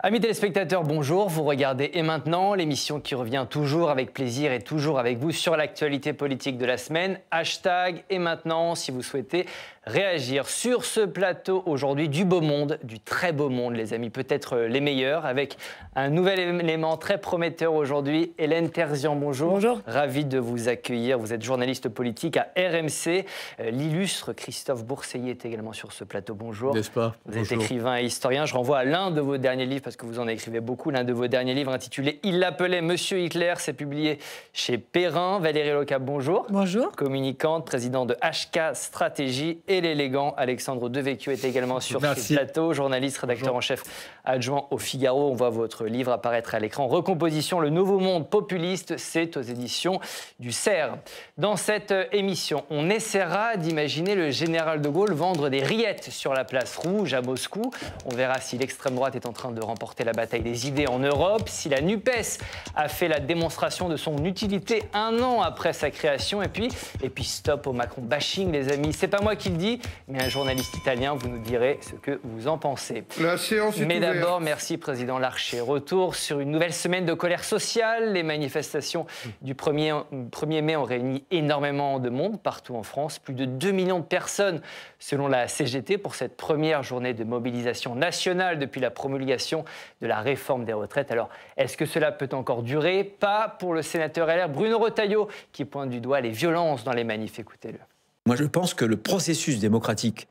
Amis téléspectateurs, bonjour. Vous regardez Et maintenant, l'émission qui revient toujours avec plaisir et toujours avec vous sur l'actualité politique de la semaine. Hashtag Et maintenant, si vous souhaitez réagir sur ce plateau aujourd'hui du beau monde, du très beau monde, les amis, peut-être les meilleurs, avec un nouvel élément très prometteur aujourd'hui. Hélène Terzian, bonjour. Bonjour. Ravi de vous accueillir. Vous êtes journaliste politique à RMC. L'illustre Christophe Bourseiller est également sur ce plateau. Bonjour. N'est-ce pas? Vous êtes écrivain et historien. Je renvoie à l'un de vos derniers livres, parce que vous en écrivez beaucoup, l'un de vos derniers livres intitulé « Il l'appelait Monsieur Hitler », c'est publié chez Perrin. Valérie Locap, bonjour. Bonjour. Communicante, président de HK Stratégie, et l'élégant Alexandre Devecchio est également sur ce plateau, journaliste, rédacteur en chef adjoint au Figaro. On voit votre livre apparaître à l'écran. Recomposition, le nouveau monde populiste, c'est aux éditions du Cerf. Dans cette émission, on essaiera d'imaginer le général de Gaulle vendre des rillettes sur la place Rouge à Moscou. On verra si l'extrême droite est en train de remporter la bataille des idées en Europe, si la NUPES a fait la démonstration de son utilité un an après sa création, et puis stop au Macron bashing, les amis. C'est pas moi qui le dis, mais un journaliste italien. Vous nous direz ce que vous en pensez. La séance est ouverte. Mais d'abord, merci Président Larcher. Retour sur une nouvelle semaine de colère sociale. Les manifestations du 1er mai ont réuni énormément de monde partout en France. Plus de 2 millions de personnes selon la CGT pour cette première journée de mobilisation nationale depuis la promulgation de la réforme des retraites. Alors, est-ce que cela peut encore durer? Pas pour le sénateur LR Bruno Retailleau qui pointe du doigt les violences dans les manifs. Écoutez-le. Moi, je pense que le processus démocratique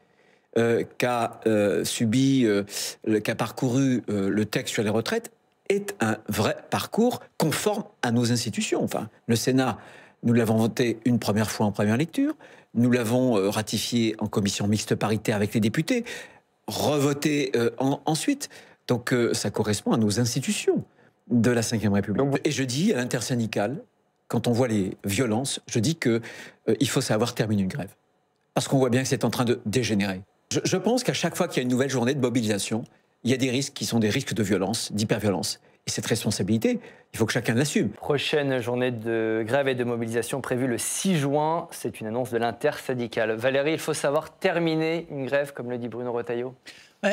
qu'a parcouru le texte sur les retraites est un vrai parcours conforme à nos institutions. Enfin, le Sénat, nous l'avons voté une première fois en première lecture, nous l'avons ratifié en commission mixte paritaire avec les députés, revoté ensuite. Donc ça correspond à nos institutions de la Ve République. Et je dis à l'intersyndicale, quand on voit les violences, je dis qu'il faut savoir terminer une grève. Parce qu'on voit bien que c'est en train de dégénérer. Je pense qu'à chaque fois qu'il y a une nouvelle journée de mobilisation, il y a des risques qui sont des risques de violence, d'hyperviolence. Et cette responsabilité, il faut que chacun l'assume. Prochaine journée de grève et de mobilisation prévue le 6 juin. C'est une annonce de l'intersyndicale. Valérie, il faut savoir terminer une grève, comme le dit Bruno Retailleau.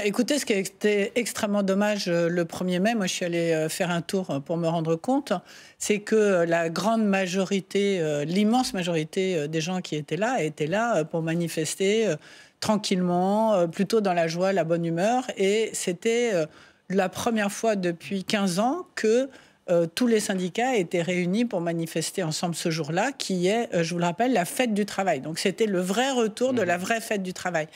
Écoutez, ce qui a été extrêmement dommage le 1er mai, moi je suis allée faire un tour pour me rendre compte, c'est que la grande majorité, l'immense majorité des gens qui étaient là pour manifester tranquillement, plutôt dans la joie, la bonne humeur. Et c'était la première fois depuis 15 ans que tous les syndicats étaient réunis pour manifester ensemble ce jour-là, qui est, je vous le rappelle, la fête du travail. Donc c'était le vrai retour de la vraie fête du travail.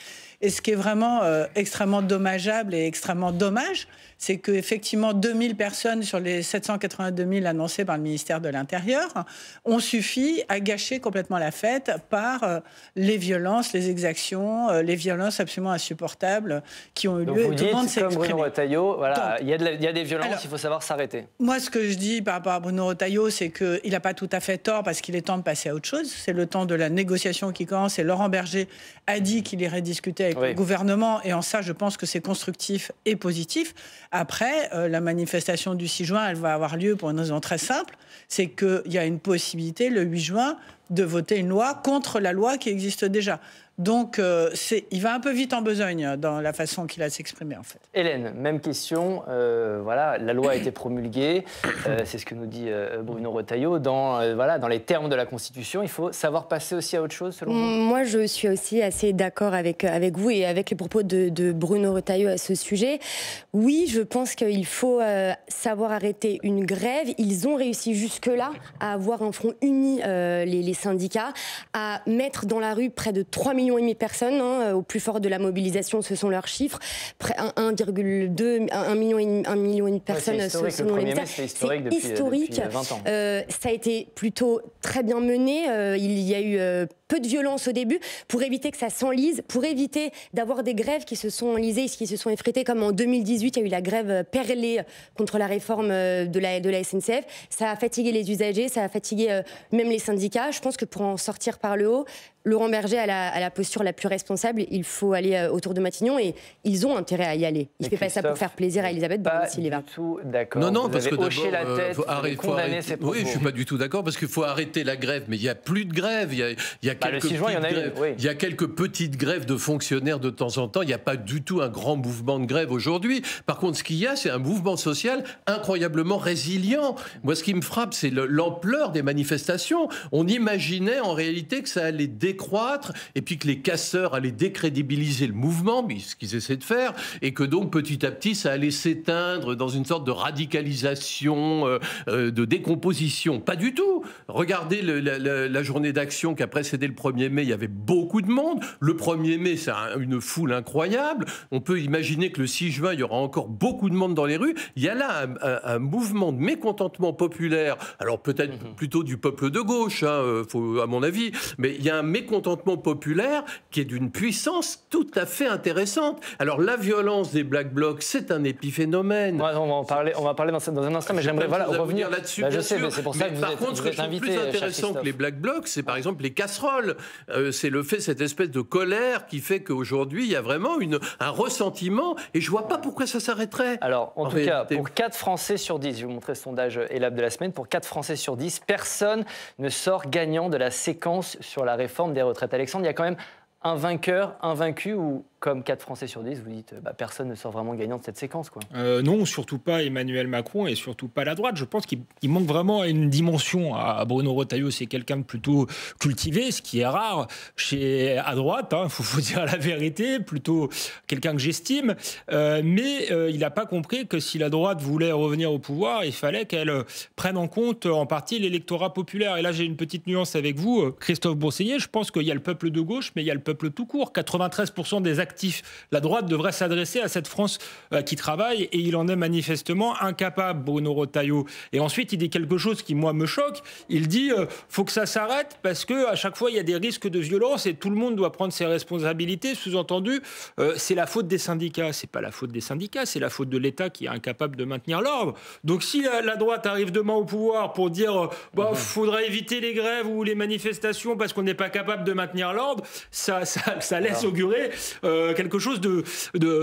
Et ce qui est vraiment extrêmement dommageable et extrêmement dommage, c'est qu'effectivement 2000 personnes sur les 782 000 annoncées par le ministère de l'Intérieur ont suffi à gâcher complètement la fête par les violences, les exactions, les violences absolument insupportables qui ont eu lieu. Vous dites, comme Bruno Retailleau, voilà, il y a des violences, alors, il faut savoir s'arrêter. Moi, ce que je dis par rapport à Bruno Retailleau, c'est qu'il n'a pas tout à fait tort, parce qu'il est temps de passer à autre chose. C'est le temps de la négociation qui commence, et Laurent Berger a dit qu'il irait discuter avec le gouvernement, et en ça, je pense que c'est constructif et positif. Après, la manifestation du 6 juin, elle va avoir lieu pour une raison très simple, c'est qu'il y a une possibilité, le 8 juin, de voter une loi contre la loi qui existe déjà. Donc, il va un peu vite en besogne dans la façon qu'il a de s'exprimer, en fait. Hélène, même question. Voilà, la loi a été promulguée. C'est ce que nous dit Bruno Retailleau. Dans les termes de la Constitution, il faut savoir passer aussi à autre chose, selon vous? Moi, je suis aussi assez d'accord avec vous et avec les propos de Bruno Retailleau à ce sujet. Oui, je pense qu'il faut savoir arrêter une grève. Ils ont réussi jusque-là à avoir un front uni, les syndicats, à mettre dans la rue près de 3,5 millions de personnes, au plus fort de la mobilisation, ce sont leurs chiffres. 1,2 million de personnes selon les médias. C'est historique depuis 20 ans. Ça a été plutôt très bien mené. Il y a eu peu de violence au début pour éviter que ça s'enlise, pour éviter d'avoir des grèves qui se sont enlisées, qui se sont effritées, comme en 2018, il y a eu la grève perlée contre la réforme de la SNCF. Ça a fatigué les usagers, ça a fatigué même les syndicats. Je pense que pour en sortir par le haut, Laurent Berger a la posture la plus responsable. Il faut aller autour de Matignon et ils ont intérêt à y aller. Il ne fait pas ça pour faire plaisir à Elisabeth Borne s'il y va. D'accord. Non, parce que hoché la tête, condamné ses propos. Oui, je ne suis pas du tout d'accord parce qu'il faut arrêter la grève. Mais il n'y a plus de grève. Il y a quelques il y a quelques petites grèves de fonctionnaires de temps en temps. Il n'y a pas du tout un grand mouvement de grève aujourd'hui. Par contre, ce qu'il y a, c'est un mouvement social incroyablement résilient. Moi, ce qui me frappe, c'est l'ampleur des manifestations. On imaginait en réalité que ça allait décroître et puis que les casseurs allaient décrédibiliser le mouvement, mais ce qu'ils essaient de faire, et que donc petit à petit ça allait s'éteindre dans une sorte de radicalisation, de décomposition. Pas du tout. Regardez la journée d'action qui a précédé le 1er mai, il y avait beaucoup de monde. Le 1er mai, c'est une foule incroyable. On peut imaginer que le 6 juin, il y aura encore beaucoup de monde dans les rues. Il y a là un mouvement de mécontentement populaire, alors peut-être plutôt du peuple de gauche, à mon avis, mais il y a un mécontentement populaire qui est d'une puissance tout à fait intéressante. Alors la violence des Black Blocs, c'est un épiphénomène. Ouais, on va parler dans un instant, mais j'aimerais revenir là-dessus. Je sais, mais c'est pour ça que par contre, ce que je trouve plus intéressant que les Black Blocs, c'est par exemple les casseroles. C'est le fait, cette espèce de colère qui fait qu'aujourd'hui, il y a vraiment un ressentiment, et je vois pas pourquoi ça s'arrêterait. Alors, en tout cas, pour 4 Français sur 10, je vais vous montrer ce sondage ELAB de la semaine, pour 4 Français sur 10, personne ne sort gagnant de la séquence sur la réforme des retraites. Alexandre, il y a quand même un vainqueur, un vaincu, ou comme 4 Français sur 10, vous dites personne ne sort vraiment gagnant de cette séquence, quoi. Non, surtout pas Emmanuel Macron et surtout pas la droite. Je pense qu'il manque vraiment une dimension à Bruno Retailleau. C'est quelqu'un de plutôt cultivé, ce qui est rare à droite. Faut dire la vérité, plutôt quelqu'un que j'estime. Mais il n'a pas compris que si la droite voulait revenir au pouvoir, il fallait qu'elle prenne en compte en partie l'électorat populaire. Et là, j'ai une petite nuance avec vous, Christophe Bourseiller. Je pense qu'il y a le peuple de gauche, mais il y a le peuple tout court. 93% des actifs. La droite devrait s'adresser à cette France qui travaille, et il en est manifestement incapable, Bruno Retailleau. Et ensuite, il dit quelque chose qui, moi, me choque. Il dit faut que ça s'arrête parce qu'à chaque fois, il y a des risques de violence et tout le monde doit prendre ses responsabilités. Sous-entendu, c'est la faute des syndicats. C'est pas la faute des syndicats, c'est la faute de l'État qui est incapable de maintenir l'ordre. Donc si la droite arrive demain au pouvoir pour dire faudrait éviter les grèves ou les manifestations parce qu'on n'est pas capable de maintenir l'ordre, ça laisse augurer quelque chose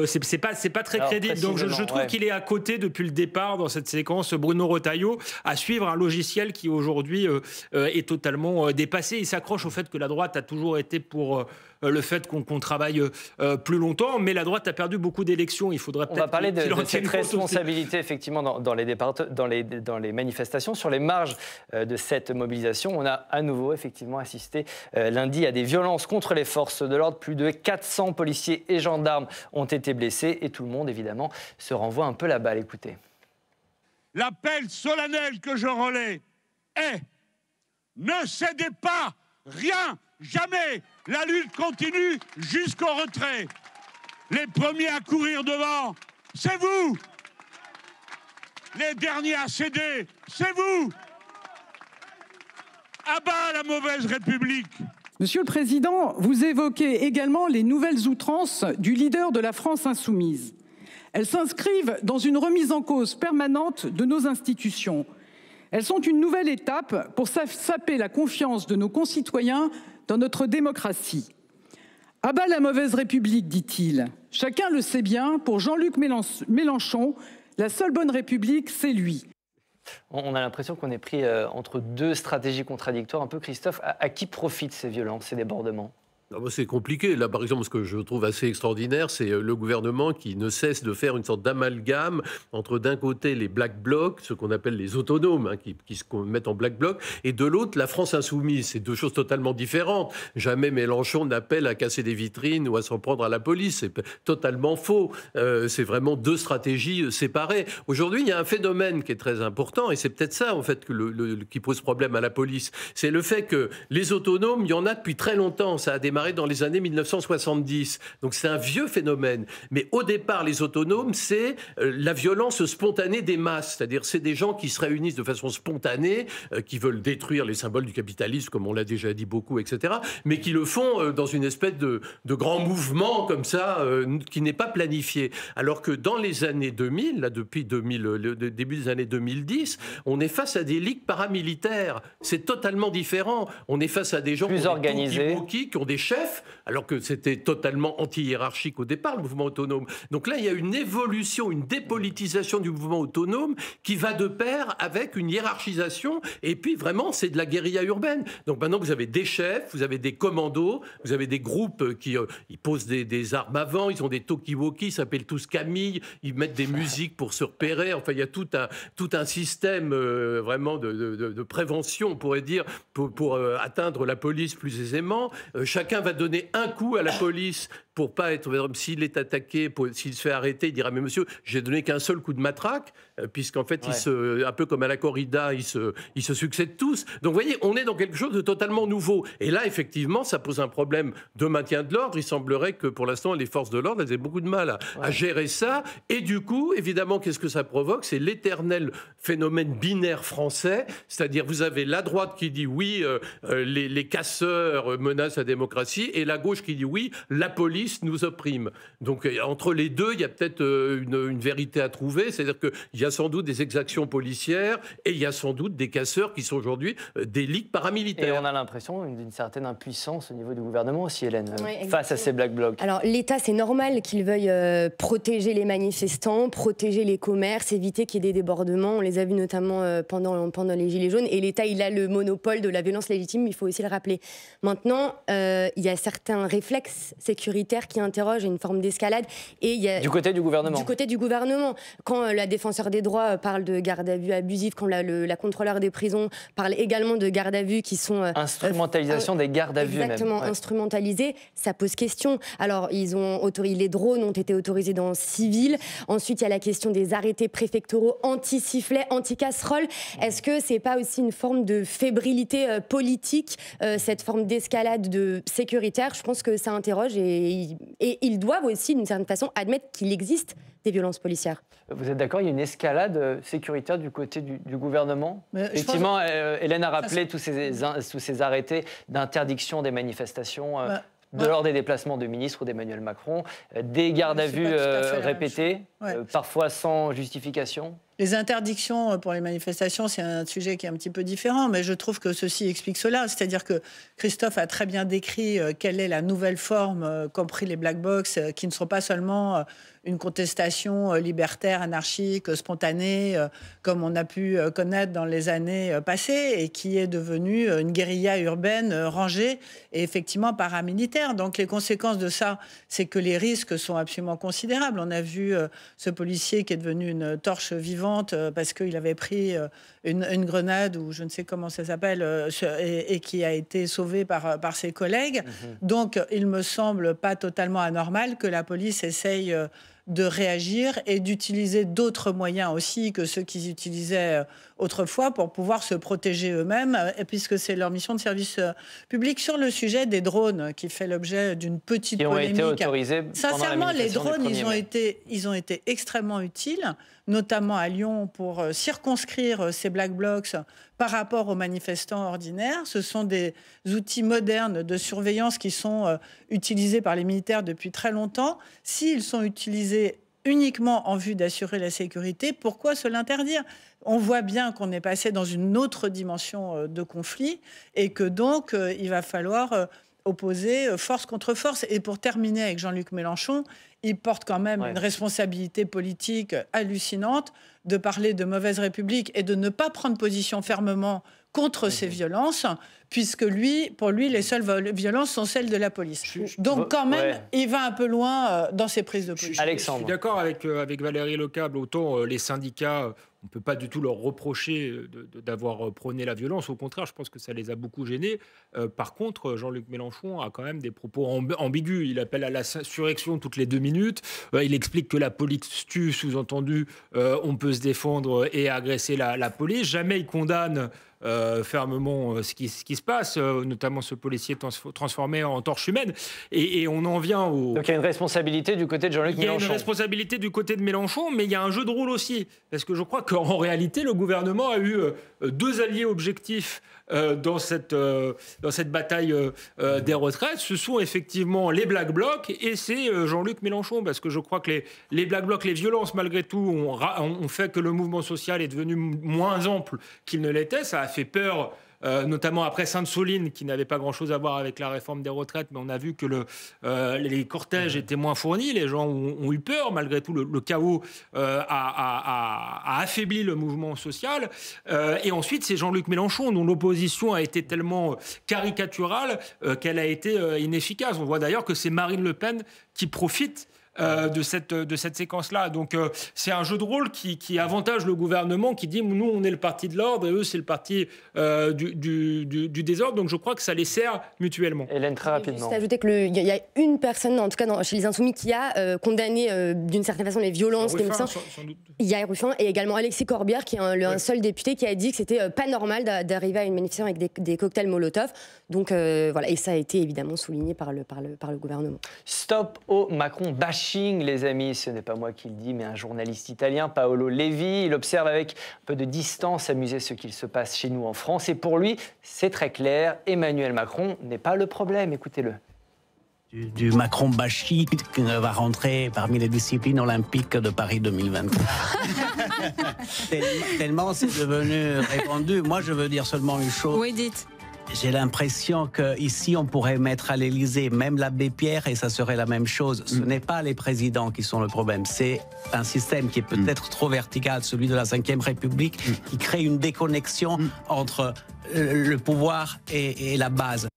c'est pas très crédible. Donc je trouve qu'il est à côté depuis le départ dans cette séquence, Bruno Retailleau, à suivre un logiciel qui aujourd'hui est totalement dépassé. Il s'accroche au fait que la droite a toujours été pour le fait qu'on travaille plus longtemps, mais la droite a perdu beaucoup d'élections. Il faudrait peut-être... On va parler de cette responsabilité, effectivement, dans les manifestations. Sur les marges de cette mobilisation, on a à nouveau, effectivement, assisté lundi à des violences contre les forces de l'ordre. Plus de 400 policiers et gendarmes ont été blessés, et tout le monde, évidemment, se renvoie un peu la balle. Écoutez. L'appel solennel que je relais est: ne cédez pas, rien, jamais. La lutte continue jusqu'au retrait. Les premiers à courir devant, c'est vous. Les derniers à céder, c'est vous. À bas la mauvaise République. Monsieur le Président, vous évoquez également les nouvelles outrances du leader de la France insoumise. Elles s'inscrivent dans une remise en cause permanente de nos institutions. Elles sont une nouvelle étape pour saper la confiance de nos concitoyens dans notre démocratie. À bas la mauvaise République, dit-il. Chacun le sait bien, pour Jean-Luc Mélenchon, la seule bonne République, c'est lui. On a l'impression qu'on est pris entre deux stratégies contradictoires. Un peu, Christophe, à qui profitent ces violences, ces débordements ? C'est compliqué. Là, par exemple, ce que je trouve assez extraordinaire, c'est le gouvernement qui ne cesse de faire une sorte d'amalgame entre, d'un côté, les Black Blocs, ce qu'on appelle les autonomes, qui se mettent en Black Bloc, et de l'autre, la France insoumise. C'est deux choses totalement différentes. Jamais Mélenchon n'appelle à casser des vitrines ou à s'en prendre à la police. C'est totalement faux. C'est vraiment deux stratégies séparées. Aujourd'hui, il y a un phénomène qui est très important, et c'est peut-être ça, en fait, qui pose problème à la police. C'est le fait que les autonomes, il y en a depuis très longtemps. Ça a démarré démarré dans les années 1970. Donc c'est un vieux phénomène. Mais au départ, les autonomes, c'est la violence spontanée des masses. C'est-à-dire c'est des gens qui se réunissent de façon spontanée, qui veulent détruire les symboles du capitalisme, comme on l'a déjà dit beaucoup, etc. Mais qui le font dans une espèce de grand mouvement comme ça, qui n'est pas planifié. Alors que dans les années 2000, là, depuis le début des années 2010, on est face à des ligues paramilitaires. C'est totalement différent. On est face à des gens plus organisés, qui ont des chefs, alors que c'était totalement anti-hiérarchique au départ, le mouvement autonome. Donc là, il y a une évolution, une dépolitisation du mouvement autonome qui va de pair avec une hiérarchisation. Et puis vraiment, c'est de la guérilla urbaine. Donc maintenant, vous avez des chefs, vous avez des commandos, vous avez des groupes qui ils posent des armes avant, ils ont des talkie-walkie, ils s'appellent tous Camille, ils mettent des musiques pour se repérer. Enfin, il y a tout un système vraiment de prévention, on pourrait dire, pour atteindre la police plus aisément. Chacun va donner un coup à la police pour pas être... S'il est attaqué, s'il se fait arrêter, il dira « Mais monsieur, j'ai donné qu'un seul coup de matraque », puisqu'en fait, un peu comme à la corrida, ils se succèdent tous. Donc, vous voyez, on est dans quelque chose de totalement nouveau. Et là, effectivement, ça pose un problème de maintien de l'ordre. Il semblerait que, pour l'instant, les forces de l'ordre, elles aient beaucoup de mal à gérer ça. Et du coup, évidemment, qu'est-ce que ça provoque? C'est l'éternel phénomène binaire français. C'est-à-dire, vous avez la droite qui dit « Oui, les casseurs menacent la démocratie », et la gauche qui dit « Oui, la police nous opprime ». Donc, entre les deux, il y a peut-être une vérité à trouver. C'est-à-dire qu'il y a sans doute des exactions policières et il y a sans doute des casseurs qui sont aujourd'hui des ligues paramilitaires. Et on a l'impression d'une certaine impuissance au niveau du gouvernement aussi, Hélène, face à ces Black Blocs. Alors, l'État, c'est normal qu'il veuille protéger les manifestants, protéger les commerces, éviter qu'il y ait des débordements. On les a vus notamment pendant les Gilets jaunes. Et l'État, il a le monopole de la violence légitime, il faut aussi le rappeler. Maintenant, il y a certains réflexes sécuritaires qui interrogent une forme d'escalade. Du côté du gouvernement. Du côté du gouvernement. Quand la défenseur des droits parle de garde à vue abusive, quand la contrôleur des prisons parle également de garde à vue qui sont... instrumentalisation des gardes à vue même. Exactement, instrumentalisées, ça pose question. Alors, les drones ont été autorisés dans civil. Ensuite, il y a la question des arrêtés préfectoraux anti-sifflet, anti-casserole. Est-ce que c'est pas aussi une forme de fébrilité politique, cette forme d'escalade sécuritaire? Je pense que ça interroge et ils doivent aussi, d'une certaine façon, admettre qu'il existe des violences policières. Vous êtes d'accord, il y a une escalade sécuritaire du côté du gouvernement? Effectivement, Hélène a rappelé tous ces arrêtés d'interdiction des manifestations de lors des déplacements de ministres ou d'Emmanuel Macron, des gardes à vue répétés, parfois sans justification. Les interdictions pour les manifestations, c'est un sujet qui est un petit peu différent, mais je trouve que ceci explique cela. C'est-à-dire que Christophe a très bien décrit quelle est la nouvelle forme, compris les Black Blocs, qui ne sont pas seulement une contestation libertaire, anarchique, spontanée, comme on a pu connaître dans les années passées, et qui est devenue une guérilla urbaine rangée et effectivement paramilitaire. Donc les conséquences de ça, c'est que les risques sont absolument considérables. On a vu ce policier qui est devenu une torche vivante parce qu'il avait pris une grenade, ou je ne sais comment ça s'appelle, et qui a été sauvé par ses collègues. Donc il me semble pas totalement anormal que la police essaye de réagir et d'utiliser d'autres moyens aussi que ceux qu'ils utilisaient autrefois pour pouvoir se protéger eux-mêmes, puisque c'est leur mission de service public. Sur le sujet des drones, qui fait l'objet d'une petite polémique. Qui ont été autorisés sincèrement, les drones, ils ont été extrêmement utiles, notamment à Lyon, pour circonscrire ces Black Blocs par rapport aux manifestants ordinaires. Ce sont des outils modernes de surveillance qui sont utilisés par les militaires depuis très longtemps. S'ils sont utilisés uniquement en vue d'assurer la sécurité, pourquoi se l'interdire? On voit bien qu'on est passé dans une autre dimension de conflit et que donc il va falloir opposer force contre force. Et pour terminer avec Jean-Luc Mélenchon, il porte quand même une responsabilité politique hallucinante de parler de mauvaise république et de ne pas prendre position fermement contre ces violences, puisque pour lui, les seules violences sont celles de la police. Donc quand même, il va un peu loin dans ses prises de position. Alexandre. Je suis d'accord avec Valérie Lecable. Autant les syndicats, on ne peut pas du tout leur reprocher d'avoir prôné la violence. Au contraire, je pense que ça les a beaucoup gênés. Par contre, Jean-Luc Mélenchon a quand même des propos ambigus. Il appelle à la surrection toutes les 2 minutes. Il explique que la police tue, sous-entendu, on peut se défendre et agresser la police. Jamais il condamne fermement ce qui se passe, notamment ce policier transformé en torche humaine. Et on en vient au... Donc il y a une responsabilité du côté de Jean-Luc Mélenchon. Il y a une responsabilité du côté de Mélenchon, mais il y a un jeu de rôle aussi. Parce que je crois qu'en réalité, le gouvernement a eu deux alliés objectifs dans cette bataille des retraites. Ce sont effectivement les Black Blocs et c'est Jean-Luc Mélenchon. Parce que je crois que les Black Blocs, les violences malgré tout, ont fait que le mouvement social est devenu moins ample qu'il ne l'était. Ça a fait peur, notamment après Sainte-Soline, qui n'avait pas grand-chose à voir avec la réforme des retraites, mais on a vu que les cortèges étaient moins fournis, les gens ont eu peur, malgré tout, le chaos a affaibli le mouvement social. Et ensuite, c'est Jean-Luc Mélenchon, dont l'opposition a été tellement caricaturale qu'elle a été inefficace. On voit d'ailleurs que c'est Marine Le Pen qui profite de cette séquence-là. Donc c'est un jeu de rôle qui avantage le gouvernement, qui dit nous on est le parti de l'ordre et eux c'est le parti du désordre. Donc je crois que ça les sert mutuellement. Hélène, très rapidement. Juste ajouter qu'il y a une personne, en tout cas chez les Insoumis, qui a condamné d'une certaine façon les violences. Il y a Ruffin et également Alexis Corbière, qui est un seul député, qui a dit que c'était pas normal d'arriver à une manifestation avec des cocktails Molotov. Donc voilà, et ça a été évidemment souligné par le gouvernement. Stop au Macron bashing, les amis. Ce n'est pas moi qui le dis, mais un journaliste italien, Paolo Levi. Il observe avec un peu de distance, amusé, ce qu'il se passe chez nous en France. Et pour lui, c'est très clair, Emmanuel Macron n'est pas le problème. Écoutez-le. Du Macron bashing qui va rentrer parmi les disciplines olympiques de Paris 2024. Tellement c'est devenu répandu. Moi, je veux dire seulement une chose. Oui, dites. J'ai l'impression qu'ici, on pourrait mettre à l'Élysée même l'abbé Pierre et ça serait la même chose. Ce n'est pas les présidents qui sont le problème, c'est un système qui est peut-être trop vertical, celui de la Ve République, qui crée une déconnexion entre le pouvoir et la base.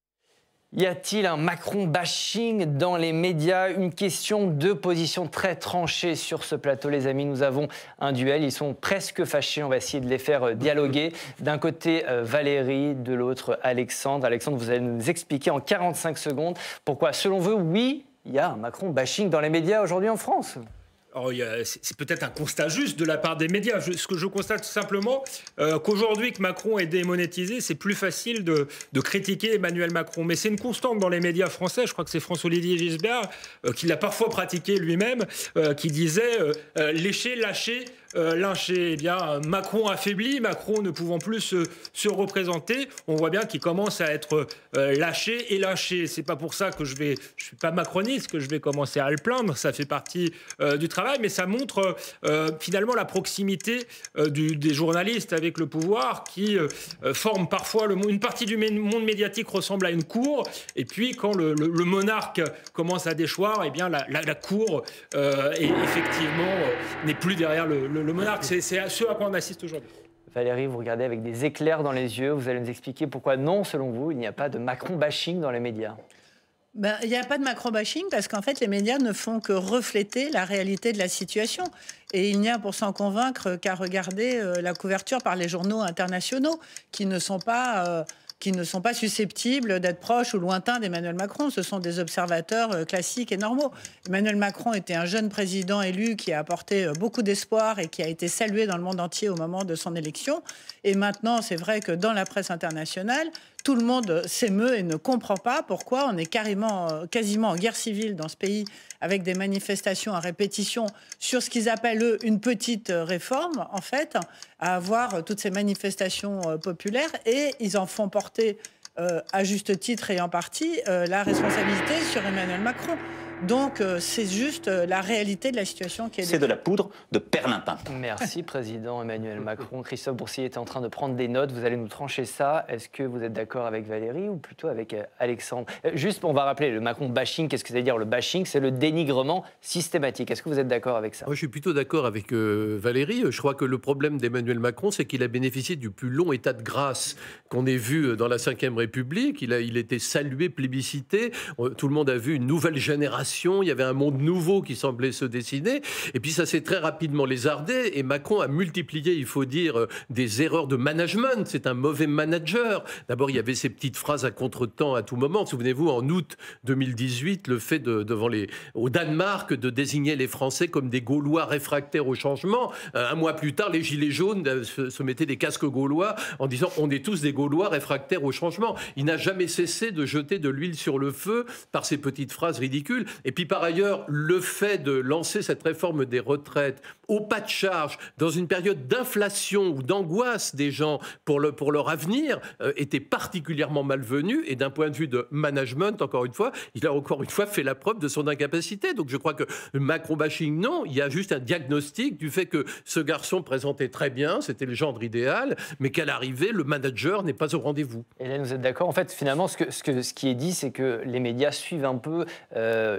Y a-t-il un Macron bashing dans les médias? Une question, deux positions très tranchées sur ce plateau, les amis. Nous avons un duel, ils sont presque fâchés, on va essayer de les faire dialoguer. D'un côté, Valérie, de l'autre, Alexandre. Alexandre, vous allez nous expliquer en 45 secondes pourquoi, selon vous, oui, il y a un Macron bashing dans les médias aujourd'hui en France. C'est peut-être un constat juste de la part des médias. Ce que je constate simplement, qu'aujourd'hui que Macron est démonétisé, c'est plus facile de critiquer Emmanuel Macron. Mais c'est une constante dans les médias français. Je crois que c'est François-Olivier Gisbert qui l'a parfois pratiqué lui-même, qui disait lécher, lâcher. Lynché. Eh bien, Macron affaibli, Macron ne pouvant plus se représenter, on voit bien qu'il commence à être lâché et lâché. C'est pas pour ça que je suis pas macroniste, que je vais commencer à le plaindre. Ça fait partie du travail, mais ça montre finalement la proximité des journalistes avec le pouvoir qui forme parfois une partie du monde médiatique ressemble à une cour. Et puis quand le monarque commence à déchoir, eh bien la cour effectivement n'est plus derrière le monarque. C'est à ce à quoi on assiste aujourd'hui. Valérie, vous regardez avec des éclairs dans les yeux. Vous allez nous expliquer pourquoi non, selon vous, il n'y a pas de Macron bashing dans les médias. Il n'y a pas de Macron bashing parce qu'en fait, les médias ne font que refléter la réalité de la situation. Et il n'y a pour s'en convaincre qu'à regarder la couverture par les journaux internationaux qui ne sont pas susceptibles d'être proches ou lointains d'Emmanuel Macron. Ce sont des observateurs classiques et normaux. Emmanuel Macron était un jeune président élu qui a apporté beaucoup d'espoir et qui a été salué dans le monde entier au moment de son élection. Et maintenant, c'est vrai que dans la presse internationale, tout le monde s'émeut et ne comprend pas pourquoi on est quasiment en guerre civile dans ce pays avec des manifestations à répétition sur ce qu'ils appellent, eux, une petite réforme, en fait, à avoir toutes ces manifestations populaires et ils en font porter, à juste titre et en partie, la responsabilité sur Emmanuel Macron. Donc, c'est juste la réalité de la situation qui est... C'est de la poudre de perlimpin. Merci, Président Emmanuel Macron. Christophe Boursier était en train de prendre des notes. Vous allez nous trancher ça. Est-ce que vous êtes d'accord avec Valérie ou plutôt avec Alexandre? Juste, on va rappeler, le Macron bashing, qu'est-ce que ça veut dire le bashing? C'est le dénigrement systématique. Est-ce que vous êtes d'accord avec ça? Moi, je suis plutôt d'accord avec Valérie. Je crois que le problème d'Emmanuel Macron, c'est qu'il a bénéficié du plus long état de grâce qu'on ait vu dans la Ve République. Il était salué, plébiscité. Tout le monde a vu une nouvelle génération génération, il y avait un monde nouveau qui semblait se dessiner. Et puis ça s'est très rapidement lézardé et Macron a multiplié, il faut dire, des erreurs de management. C'est un mauvais manager. D'abord, il y avait ces petites phrases à contretemps à tout moment. Souvenez-vous, en août 2018, le fait au Danemark de désigner les Français comme des Gaulois réfractaires au changement. Un mois plus tard, les Gilets jaunes se mettaient des casques gaulois en disant on est tous des Gaulois réfractaires au changement. Il n'a jamais cessé de jeter de l'huile sur le feu par ces petites phrases ridicules. Et puis par ailleurs, le fait de lancer cette réforme des retraites au pas de charge, dans une période d'inflation ou d'angoisse des gens pour leur avenir, était particulièrement malvenu. Et d'un point de vue de management, encore une fois, il a encore une fois fait la preuve de son incapacité. Donc je crois que Macron bashing, non, il y a juste un diagnostic du fait que ce garçon présentait très bien, c'était le gendre idéal, mais qu'à l'arrivée, le manager n'est pas au rendez-vous. Hélène, vous êtes d'accord? En fait, finalement, ce qui est dit, c'est que les médias suivent un peu,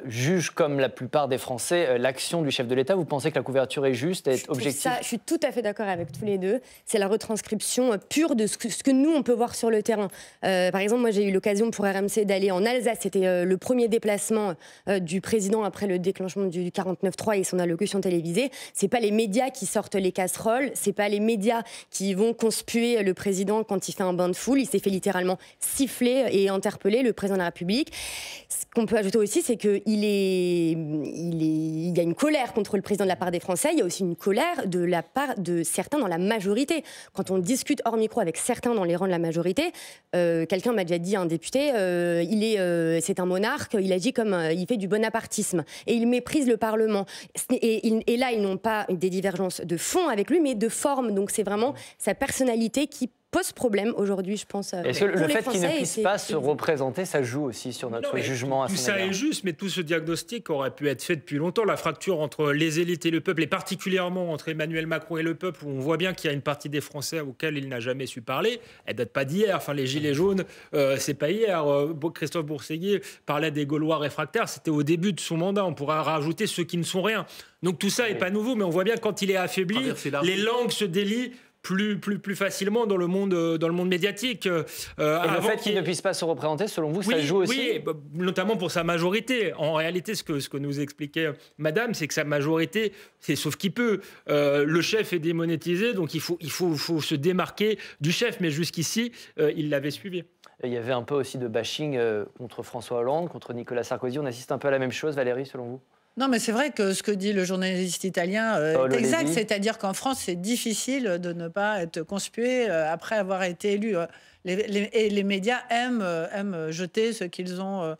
jugent comme la plupart des Français l'action du chef de l'État. Vous pensez que la couverture est juste, est objective? Je suis tout à fait d'accord avec tous les deux. C'est la retranscription pure de ce que nous, on peut voir sur le terrain. Par exemple, moi, j'ai eu l'occasion pour RMC d'aller en Alsace. C'était le premier déplacement du président après le déclenchement du 49.3 et son allocution télévisée. C'est pas les médias qui sortent les casseroles, c'est pas les médias qui vont conspuer le président quand il fait un bain de foule. Il s'est fait littéralement siffler et interpeller, le président de la République. Ce qu'on peut ajouter aussi, c'est qu'il y a une colère contre le président de la part des Français. Il y a aussi une colère de la part de certains dans la majorité. Quand on discute hors micro avec certains dans les rangs de la majorité, quelqu'un m'a déjà dit, un député, c'est un monarque, il agit comme il fait du bonapartisme et il méprise le Parlement. Et là, ils n'ont pas des divergences de fond avec lui, mais de forme. Donc c'est vraiment sa personnalité qui pose problème aujourd'hui, je pense. Est-ce que le fait qu'il ne puisse pas se représenter, ça joue aussi sur notre jugement à son égard? Tout ça est juste, mais tout ce diagnostic aurait pu être fait depuis longtemps. La fracture entre les élites et le peuple, et particulièrement entre Emmanuel Macron et le peuple, où on voit bien qu'il y a une partie des Français auxquels il n'a jamais su parler. Elle date pas d'hier. Enfin, les Gilets jaunes, c'est pas hier. Christophe Bourseguier parlait des Gaulois réfractaires. C'était au début de son mandat. On pourrait rajouter ceux qui ne sont rien. Donc tout ça est pas nouveau, mais on voit bien que quand il est affaibli, les langues se délient plus facilement dans le monde médiatique. Et le fait qu'il ne puisse pas se représenter, selon vous, ça joue aussi? Oui, notamment pour sa majorité. En réalité, ce que nous expliquait Madame, c'est que sa majorité, c'est sauf qu'il peut. Le chef est démonétisé, donc il faut se démarquer du chef. Mais jusqu'ici, il l'avait suivi. Il y avait un peu aussi de bashing contre François Hollande, contre Nicolas Sarkozy. On assiste un peu à la même chose, Valérie, selon vous? Non, mais c'est vrai que ce que dit le journaliste italien est exact. C'est-à-dire qu'en France, c'est difficile de ne pas être conspué après avoir été élu. Et les médias aiment jeter ce qu'ils ont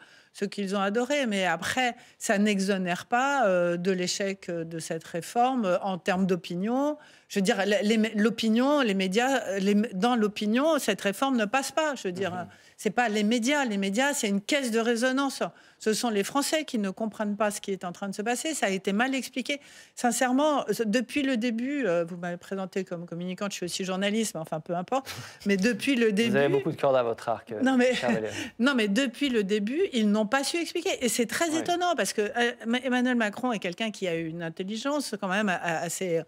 adoré. Mais après, ça n'exonère pas de l'échec de cette réforme en termes d'opinion. Je veux dire, l'opinion, les médias, dans l'opinion, cette réforme ne passe pas. Je veux dire, c'est pas les médias. Les médias, c'est une caisse de résonance. Ce sont les Français qui ne comprennent pas ce qui est en train de se passer. Ça a été mal expliqué. Sincèrement, depuis le début, vous m'avez présenté comme communicante, je suis aussi journaliste, mais enfin, peu importe. Mais depuis le début... Vous avez beaucoup de cordes à votre arc. Non, mais depuis le début, ils n'ont pas su expliquer. Et c'est très étonnant, parce que Emmanuel Macron est quelqu'un qui a une intelligence quand même assez...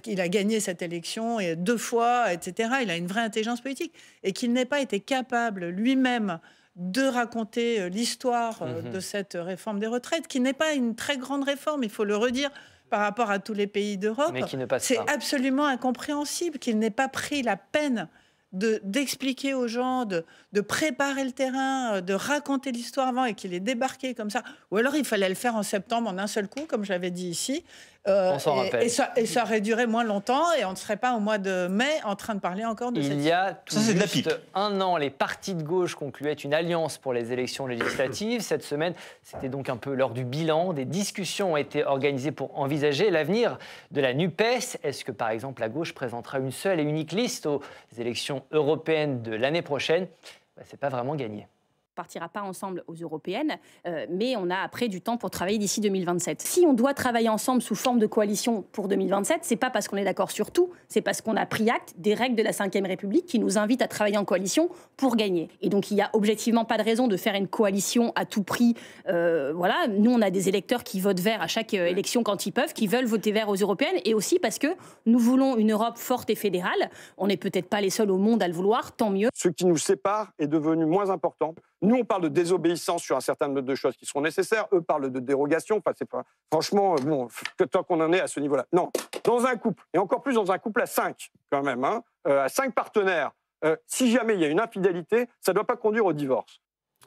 Il a gagné cette élection 2 fois, etc. Il a une vraie intelligence politique. Et qu'il n'ait pas été capable lui-même de raconter l'histoire de cette réforme des retraites, qui n'est pas une très grande réforme, il faut le redire, par rapport à tous les pays d'Europe. C'est absolument incompréhensible qu'il n'ait pas pris la peine d'expliquer aux gens, de préparer le terrain, de raconter l'histoire avant et qu'il ait débarqué comme ça. Ou alors il fallait le faire en septembre en un seul coup, comme je l'avais dit ici. On s'en rappelle. Et ça aurait duré moins longtemps et on ne serait pas au mois de mai en train de parler encore de cette... Il y a tout juste un an, les partis de gauche concluaient une alliance pour les élections législatives. Cette semaine, c'était donc un peu l'heure du bilan. Des discussions ont été organisées pour envisager l'avenir de la NUPES. Est-ce que, par exemple, la gauche présentera une seule et unique liste aux élections européennes de l'année prochaine? C'est pas vraiment gagné. On ne partira pas ensemble aux européennes, mais on a après du temps pour travailler d'ici 2027. Si on doit travailler ensemble sous forme de coalition pour 2027, c'est pas parce qu'on est d'accord sur tout, c'est parce qu'on a pris acte des règles de la Ve République qui nous invitent à travailler en coalition pour gagner. Et donc il n'y a objectivement pas de raison de faire une coalition à tout prix. Voilà, nous on a des électeurs qui votent vert à chaque élection quand ils peuvent, qui veulent voter vert aux européennes, et aussi parce que nous voulons une Europe forte et fédérale. On n'est peut-être pas les seuls au monde à le vouloir, tant mieux. Ce qui nous sépare est devenu moins important. Nous, on parle de désobéissance sur un certain nombre de choses qui seront nécessaires. Eux parlent de dérogation. Enfin, c'est pas... Franchement, bon, tant qu'on en est à ce niveau-là. Non, dans un couple, et encore plus dans un couple à 5, quand même, hein, à 5 partenaires, si jamais il y a une infidélité, ça ne doit pas conduire au divorce.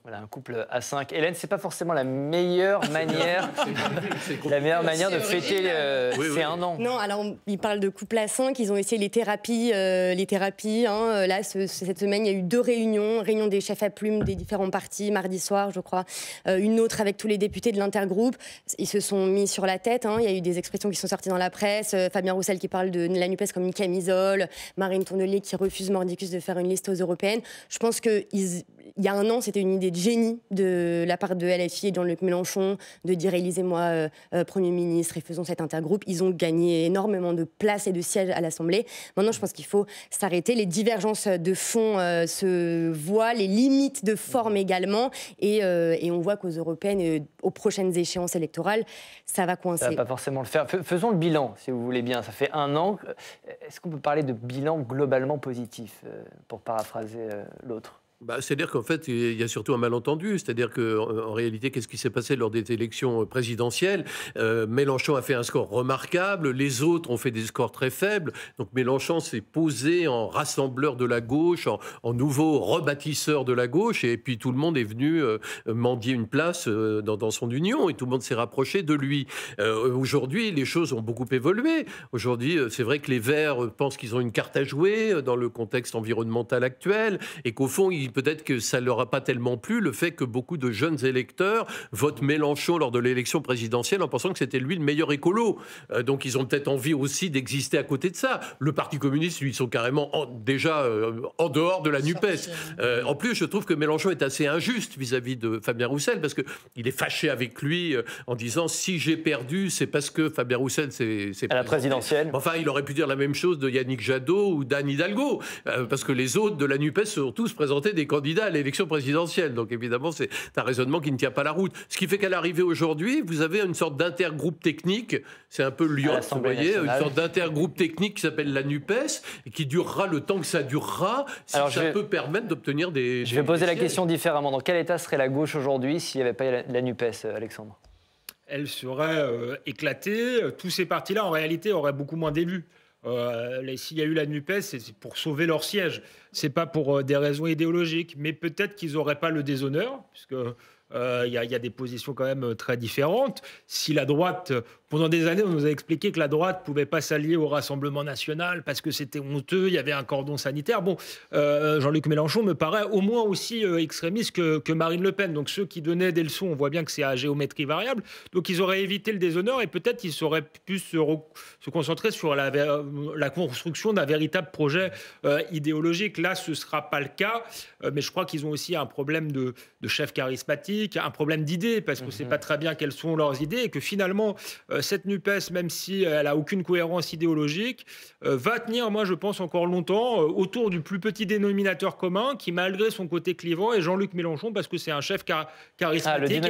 Voilà, un couple à 5. Hélène, c'est pas forcément la meilleure manière, de fêter ces 1 an. Non, alors ils parlent de couple à 5. Ils ont essayé les thérapies. Hein, là, cette semaine, il y a eu 2 réunion des chefs à plumes des différents partis, mardi soir, je crois. Une autre avec tous les députés de l'intergroupe. Ils se sont mis sur la tête. Hein. Il y a eu des expressions qui sont sorties dans la presse. Fabien Roussel qui parle de la NUPES comme une camisole. Marine Tournelier qui refuse mordicus de faire une liste aux européennes. Je pense qu'il y a 1 an, c'était une idée de génie de la part de LFI et de Jean-Luc Mélenchon de dire élisez-moi Premier ministre et faisons cet intergroupe. Ils ont gagné énormément de places et de sièges à l'Assemblée. Maintenant, je pense qu'il faut s'arrêter. Les divergences de fond se voient, les limites de forme également. Et on voit qu'aux européennes et aux prochaines échéances électorales, ça va coincer. Ça ne va pas forcément le faire. Faisons le bilan, si vous voulez bien. Ça fait 1 an. Est-ce qu'on peut parler de bilan globalement positif, pour paraphraser l'autre ? C'est-à-dire qu'en fait, il y a surtout un malentendu. C'est-à-dire qu'en réalité, qu'est-ce qui s'est passé lors des élections présidentielles ? Mélenchon a fait un score remarquable, les autres ont fait des scores très faibles. Donc Mélenchon s'est posé en rassembleur de la gauche, en nouveau rebâtisseur de la gauche, et puis tout le monde est venu mendier une place dans son union, et tout le monde s'est rapproché de lui. Aujourd'hui, les choses ont beaucoup évolué. Aujourd'hui, c'est vrai que les Verts pensent qu'ils ont une carte à jouer dans le contexte environnemental actuel, et qu'au fond, peut-être que ça ne leur a pas tellement plu le fait que beaucoup de jeunes électeurs votent Mélenchon lors de l'élection présidentielle en pensant que c'était lui le meilleur écolo. Donc ils ont peut-être envie aussi d'exister à côté de ça. Le Parti communiste, lui, ils sont carrément déjà en dehors de la NUPES. En plus, je trouve que Mélenchon est assez injuste vis-à-vis de Fabien Roussel parce qu'il est fâché avec lui en disant si j'ai perdu, c'est parce que Fabien Roussel c'est à la présidentielle. Enfin, il aurait pu dire la même chose de Yannick Jadot ou d'Anne Hidalgo parce que les autres de la NUPES sont tous présentés des candidats à l'élection présidentielle. Donc évidemment, c'est un raisonnement qui ne tient pas la route. Ce qui fait qu'à l'arrivée aujourd'hui, vous avez une sorte d'intergroupe technique, c'est un peu Lyon, vous voyez, une sorte d'intergroupe technique qui s'appelle la NUPES et qui durera le temps que ça durera, si ça peut permettre d'obtenir des... Je vais poser la question différemment. Dans quel état serait la gauche aujourd'hui s'il n'y avait pas la NUPES, Alexandre ? Elle serait éclatée. Tous ces partis-là, en réalité, auraient beaucoup moins d'élus. S'il y a eu la NUPES, c'est pour sauver leur siège. C'est pas pour des raisons idéologiques, mais peut-être qu'ils n'auraient pas le déshonneur, puisque il y a des positions quand même très différentes. Si la droite, pendant des années, on nous a expliqué que la droite pouvait pas s'allier au Rassemblement national parce que c'était honteux, il y avait un cordon sanitaire. Bon, Jean-Luc Mélenchon me paraît au moins aussi extrémiste que Marine Le Pen. Donc ceux qui donnaient des leçons, on voit bien que c'est à géométrie variable. Donc ils auraient évité le déshonneur et peut-être qu'ils auraient pu se concentrer sur la construction d'un véritable projet idéologique. Là, ce sera pas le cas, mais je crois qu'ils ont aussi un problème de chef charismatique, un problème d'idées, parce que c'est pas très bien quelles sont leurs idées, et que finalement, cette NUPES, même si elle a aucune cohérence idéologique, va tenir, moi je pense, encore longtemps autour du plus petit dénominateur commun, qui malgré son côté clivant est Jean-Luc Mélenchon, parce que c'est un chef charismatique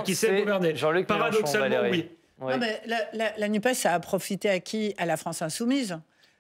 qui sait gouverner. Paradoxalement, oui. Non, mais la NUPES, ça a profité à qui ? À la France Insoumise.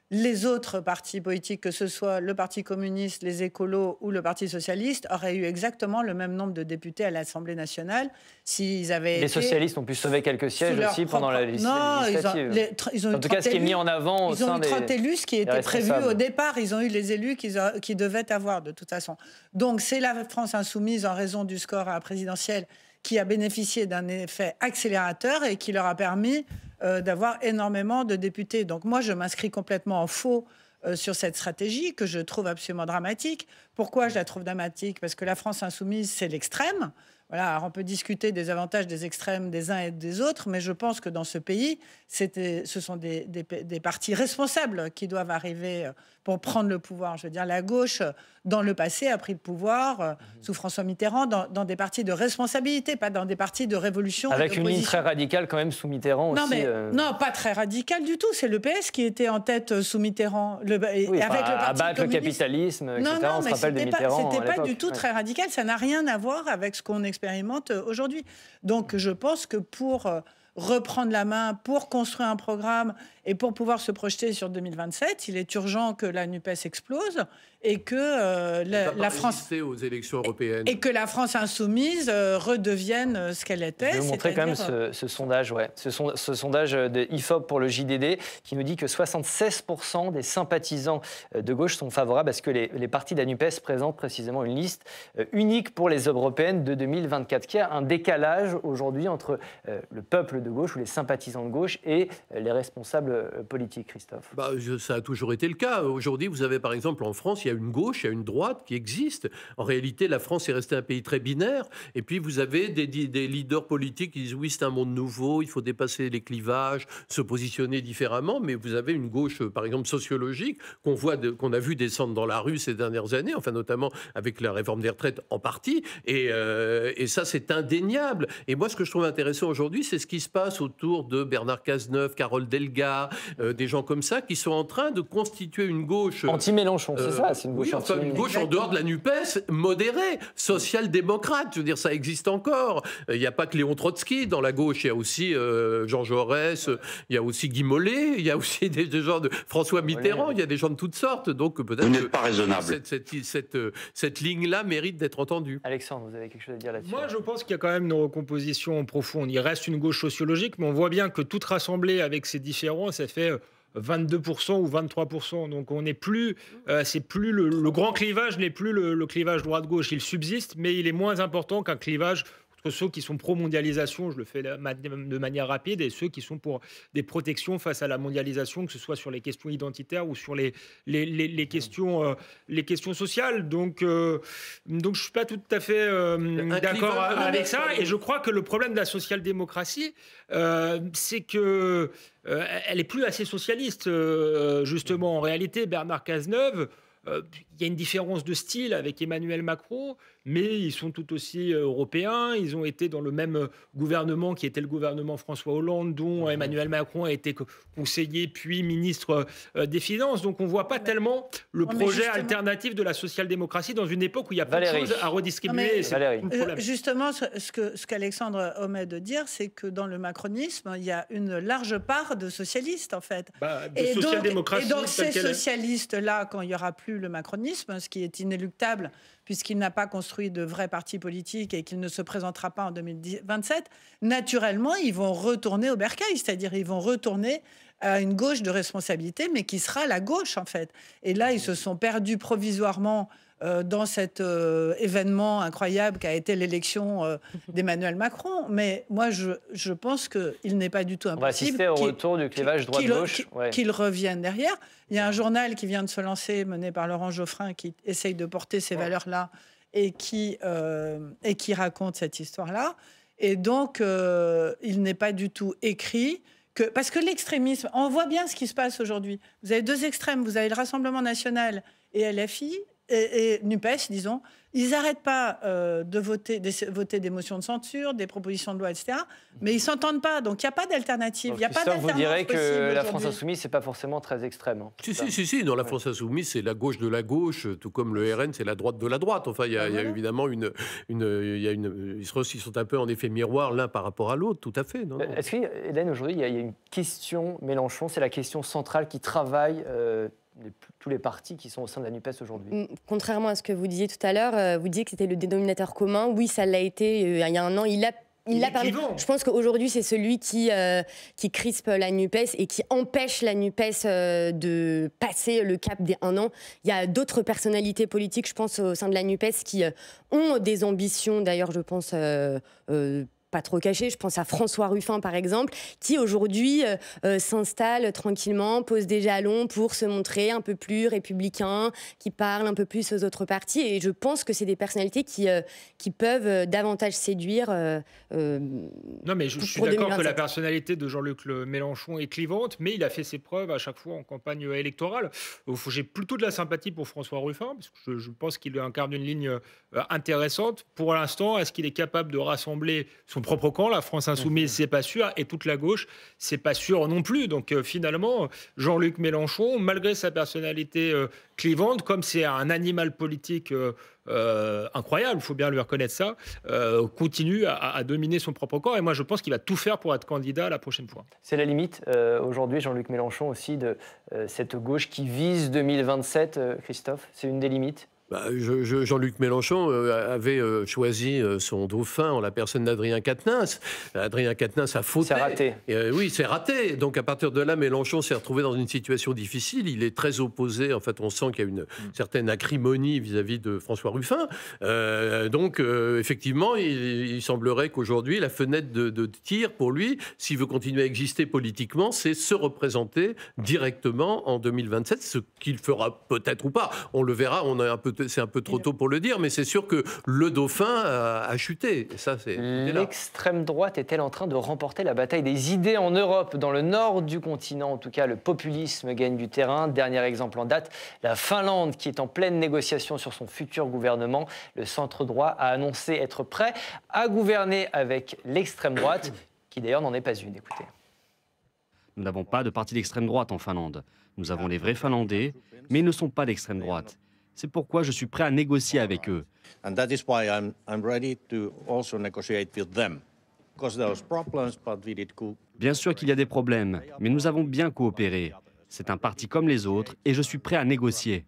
Les autres partis politiques, que ce soit le Parti communiste, les écolos ou le Parti socialiste, auraient eu exactement le même nombre de députés à l'Assemblée nationale s'ils avaient Les socialistes ont pu sauver quelques sièges aussi pendant la législative. Ils ont en tout cas, ce qui est mis en avant au sein des... Ils ont eu 30 élus, ce qui était prévu au départ. Ils ont eu les élus qu'ils devaient avoir, de toute façon. Donc, c'est la France insoumise, en raison du score à la présidentielle, qui a bénéficié d'un effet accélérateur et qui leur a permis d'avoir énormément de députés. Donc moi, je m'inscris complètement en faux sur cette stratégie que je trouve absolument dramatique. Pourquoi je la trouve dramatique ? Parce que la France insoumise, c'est l'extrême. Voilà, alors on peut discuter des avantages des extrêmes des uns et des autres, mais je pense que dans ce pays, ce sont des partis responsables qui doivent arriver pour prendre le pouvoir. Je veux dire, la gauche, dans le passé, a pris le pouvoir sous François Mitterrand dans des partis de responsabilité, pas dans des partis de révolution. Avec une ligne très radicale quand même sous Mitterrand aussi. Non, pas très radicale du tout. C'est le PS qui était en tête sous Mitterrand. Avec le Parti abattre le capitalisme, etc. On se rappelle de Mitterrand. C'était pas du tout très radical. Ça n'a rien à voir avec ce qu'on expérimente aujourd'hui. Donc je pense que pour reprendre la main, pour construire un programme Et pour pouvoir se projeter sur 2027, il est urgent que la NUPES explose et que la France aux élections européennes et que la France insoumise redevienne ce qu'elle était. Je vais vous montrer quand même ce sondage, ce sondage de IFOP pour le JDD qui nous dit que 76% des sympathisants de gauche sont favorables à ce que les partis de la NUPES présentent précisément une liste unique pour les européennes de 2024. Qu'il y a un décalage aujourd'hui entre le peuple de gauche ou les sympathisants de gauche et les responsables politiques, Christophe. Ça a toujours été le cas. Aujourd'hui, vous avez par exemple en France, il y a une gauche, il y a une droite qui existent. En réalité, la France est restée un pays très binaire. Et puis, vous avez des leaders politiques qui disent oui, c'est un monde nouveau, il faut dépasser les clivages, se positionner différemment. Mais vous avez une gauche, par exemple, sociologique, qu'on a vu descendre dans la rue ces dernières années, enfin notamment avec la réforme des retraites en partie. Et ça, c'est indéniable. Et moi, ce que je trouve intéressant aujourd'hui, c'est ce qui se passe autour de Bernard Cazeneuve, Carole Delga, des gens comme ça qui sont en train de constituer une gauche... Anti-Mélenchon, c'est ça, c'est une gauche une gauche en dehors de la NUPES, modérée, social-démocrate. Je veux dire, ça existe encore. Il n'y a pas que Léon Trotsky dans la gauche, il y a aussi Jean Jaurès, il y a aussi Guy Mollet, il y a aussi des gens de François Mitterrand, il y a des gens de toutes sortes. Donc peut-être vous n'êtes pas raisonnable. Cette ligne-là mérite d'être entendue. Alexandre, vous avez quelque chose à dire là-dessus? Moi, je pense qu'il y a quand même une recomposition profonde. Il reste une gauche sociologique, mais on voit bien que toute rassemblée avec ses différents, ça fait 22% ou 23%. Donc on n'est plus, c'est plus le grand clivage n'est plus le clivage droite-gauche. Il subsiste, mais il est moins important qu'un clivage entre ceux qui sont pro-mondialisation, je le fais de manière rapide, et ceux qui sont pour des protections face à la mondialisation, que ce soit sur les questions identitaires ou sur les questions sociales. Donc je ne suis pas tout à fait d'accord avec ça. Et je crois que le problème de la social-démocratie, c'est que elle est plus assez socialiste, justement. En réalité, Bernard Cazeneuve, il y a une différence de style avec Emmanuel Macron, mais ils sont tout aussi européens. Ils ont été dans le même gouvernement qui était le gouvernement François Hollande, dont Emmanuel Macron a été conseiller puis ministre des Finances. Donc on ne voit pas tellement le projet alternatif de la social-démocratie dans une époque où il y a plein de choses à redistribuer. Justement, ce qu'Alexandre omet de dire, c'est que dans le macronisme, il y a une large part de socialistes, en fait. Et donc ces socialistes-là, quand il n'y aura plus le macronisme, ce qui est inéluctable puisqu'il n'a pas construit de vrais partis politiques et qu'il ne se présentera pas en 2027, naturellement, ils vont retourner au bercail, c'est-à-dire ils vont retourner à une gauche de responsabilité, mais qui sera la gauche, en fait. Et là, ils se sont perdus provisoirement dans cet événement incroyable qu'a été l'élection d'Emmanuel Macron. Mais moi, je pense qu'il n'est pas du tout impossible. On va assister au retour du clivage droite-gauche. Qu'il revienne derrière. Il y a un journal qui vient de se lancer, mené par Laurent Geoffrin, qui essaye de porter ces valeurs-là et qui raconte cette histoire-là. Et donc, il n'est pas du tout écrit... Parce que l'extrémisme, on voit bien ce qui se passe aujourd'hui. Vous avez deux extrêmes, vous avez le Rassemblement national et LFI, et NUPES, disons, ils n'arrêtent pas de voter des motions de censure, des propositions de loi, etc. Mais ils ne s'entendent pas, donc il n'y a pas d'alternative. Il n'y a pas d'alternative. Vous direz que la France insoumise, ce n'est pas forcement très extrême. Hein, si. Dans la France insoumise, c'est la gauche de la gauche, tout comme le RN, c'est la droite de la droite. Enfin, il y a évidemment ils sont un peu en effet miroir l'un par rapport à l'autre, tout à fait. Non. Est-ce que, Hélène, aujourd'hui, il y a une question Mélenchon, c'est la question centrale qui travaille tous les partis qui sont au sein de la NUPES aujourd'hui? Contrairement à ce que vous disiez tout à l'heure, vous disiez que c'était le dénominateur commun. Oui, ça l'a été il y a un an. Il a parlé. Je pense qu'aujourd'hui, c'est celui qui crispe la NUPES et qui empêche la NUPES de passer le cap des 1 an. Il y a d'autres personnalités politiques, je pense, au sein de la NUPES qui ont des ambitions, d'ailleurs, je pense... pas trop caché, je pense à François Ruffin par exemple, qui aujourd'hui s'installe tranquillement, pose des jalons pour se montrer un peu plus républicain, qui parle un peu plus aux autres partis, et je pense que c'est des personnalités qui peuvent davantage séduire. Non mais je suis d'accord que la personnalité de Jean-Luc Mélenchon est clivante, mais il a fait ses preuves à chaque fois en campagne électorale. J'ai plutôt de la sympathie pour François Ruffin, parce que je pense qu'il incarne une ligne intéressante. Pour l'instant, est-ce qu'il est capable de rassembler son propre camp. La France insoumise, c'est pas sûr, et toute la gauche, c'est pas sûr non plus. Donc finalement, Jean-Luc Mélenchon, malgré sa personnalité clivante, comme c'est un animal politique incroyable, il faut bien lui reconnaître ça, continue à dominer son propre corps. Et moi, je pense qu'il va tout faire pour être candidat la prochaine fois. C'est la limite, aujourd'hui, Jean-Luc Mélenchon aussi, de cette gauche qui vise 2027, Christophe. C'est une des limites. Jean-Luc Mélenchon avait choisi son dauphin en la personne d'Adrien Quatennens. Adrien Quatennens a fauté. C'est raté. Oui, c'est raté. Donc à partir de là, Mélenchon s'est retrouvé dans une situation difficile. Il est très opposé. En fait, on sent qu'il y a une certaine acrimonie vis-à-vis de François Ruffin. Donc effectivement, il semblerait qu'aujourd'hui, la fenêtre de tir pour lui, s'il veut continuer à exister politiquement, c'est se représenter directement en 2027, ce qu'il fera peut-être ou pas. On le verra. C'est un peu trop tôt pour le dire, mais c'est sûr que le dauphin a chuté. Et ça, l'extrême droite est-elle en train de remporter la bataille des idées en Europe? Dans le nord du continent, en tout cas, le populisme gagne du terrain. Dernier exemple en date, la Finlande, qui est en pleine négociation sur son futur gouvernement. Le centre-droit a annoncé être prêt à gouverner avec l'extrême droite, qui d'ailleurs n'en est pas une. Écoutez. Nous n'avons pas de parti d'extrême droite en Finlande. Nous avons les vrais Finlandais, mais ils ne sont pas d'extrême droite. C'est pourquoi je suis prêt à négocier avec eux. Bien sûr qu'il y a des problèmes, mais nous avons bien coopéré. C'est un parti comme les autres et je suis prêt à négocier.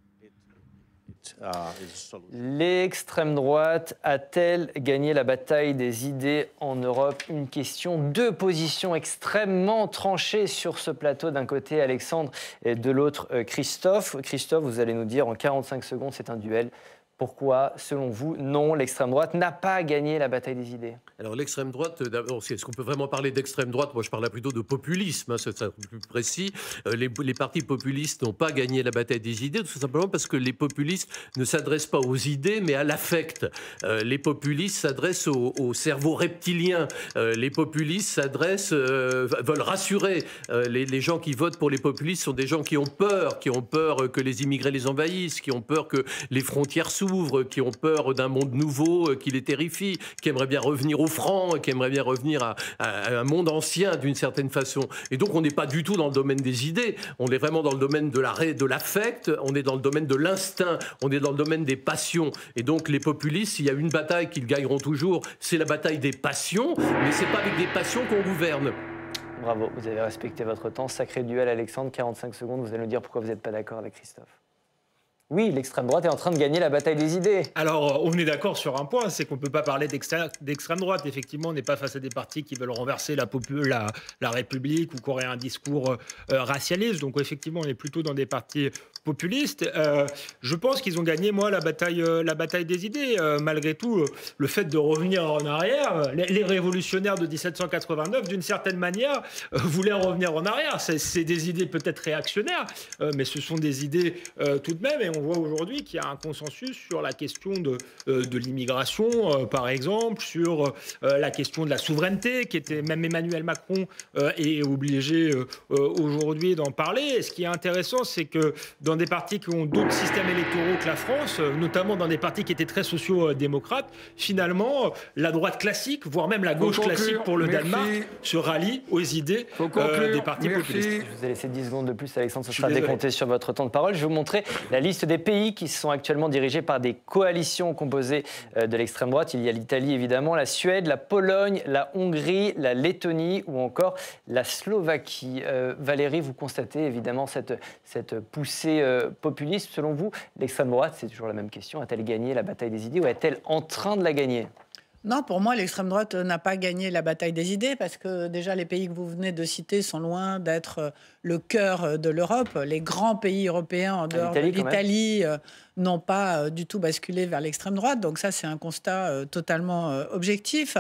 L'extrême droite a-t-elle gagné la bataille des idées en Europe? Une question, deux positions extrêmement tranchées sur ce plateau. D'un côté Alexandre et de l'autre Christophe. Christophe, vous allez nous dire en 45 secondes, c'est un duel. Pourquoi, selon vous, non, l'extrême droite n'a pas gagné la bataille des idées? Alors l'extrême droite, est-ce qu'on peut vraiment parler d'extrême droite? Moi je parle plutôt de populisme, c'est plus précis. Les partis populistes n'ont pas gagné la bataille des idées, tout simplement parce que les populistes ne s'adressent pas aux idées, mais à l'affect. Les populistes s'adressent au cerveau reptilien. Les populistes veulent rassurer. Les gens qui votent pour les populistes sont des gens qui ont peur que les immigrés les envahissent, qui ont peur que les frontières s'ouvrent, qui ont peur d'un monde nouveau qui les terrifie, qui aimeraient bien revenir au franc, qui aimeraient bien revenir à un monde ancien d'une certaine façon. Et donc on n'est pas du tout dans le domaine des idées, on est vraiment dans le domaine de l'affect, on est dans le domaine de l'instinct, on est dans le domaine des passions. Et donc les populistes, s'il y a une bataille qu'ils gagneront toujours, c'est la bataille des passions, mais c'est pas avec des passions qu'on gouverne. Bravo, vous avez respecté votre temps. Sacré duel, Alexandre, 45 secondes, vous allez nous dire pourquoi vous n'êtes pas d'accord avec Christophe. Oui, l'extrême droite est en train de gagner la bataille des idées. Alors, on est d'accord sur un point, c'est qu'on ne peut pas parler d'extrême droite. Effectivement, on n'est pas face à des partis qui veulent renverser la République ou qui auraient un discours racialiste. Donc, effectivement, on est plutôt dans des partis populistes. Je pense qu'ils ont gagné, moi, la bataille des idées. Malgré tout, le fait de revenir en arrière, les révolutionnaires de 1789, d'une certaine manière, voulaient revenir en arrière. C'est des idées peut-être réactionnaires, mais ce sont des idées tout de même. Et on voit aujourd'hui qu'il y a un consensus sur la question de l'immigration, par exemple, sur la question de la souveraineté, qui était même Emmanuel Macron est obligé aujourd'hui d'en parler. Et ce qui est intéressant, c'est que dans des partis qui ont d'autres systèmes électoraux que la France, notamment dans des partis qui étaient très sociaux-démocrates, finalement, la droite classique, voire même la gauche classique pour le Danemark, se rallie aux idées des partis populistes. Je vous ai laissé 10 secondes de plus, Alexandre, ce sera décompté sur votre temps de parole. Je vais vous montrer la liste des pays qui sont actuellement dirigés par des coalitions composées de l'extrême droite. Il y a l'Italie, évidemment, la Suède, la Pologne, la Hongrie, la Lettonie ou encore la Slovaquie. Valérie, vous constatez évidemment cette poussée populiste. Selon vous, l'extrême droite, c'est toujours la même question, a-t-elle gagné la bataille des idées ou est-elle en train de la gagner ? Non, pour moi, l'extrême droite n'a pas gagné la bataille des idées parce que déjà, les pays que vous venez de citer sont loin d'être le cœur de l'Europe. Les grands pays européens, en dehors de l'Italie, n'ont pas du tout basculé vers l'extrême droite. Donc ça, c'est un constat totalement objectif.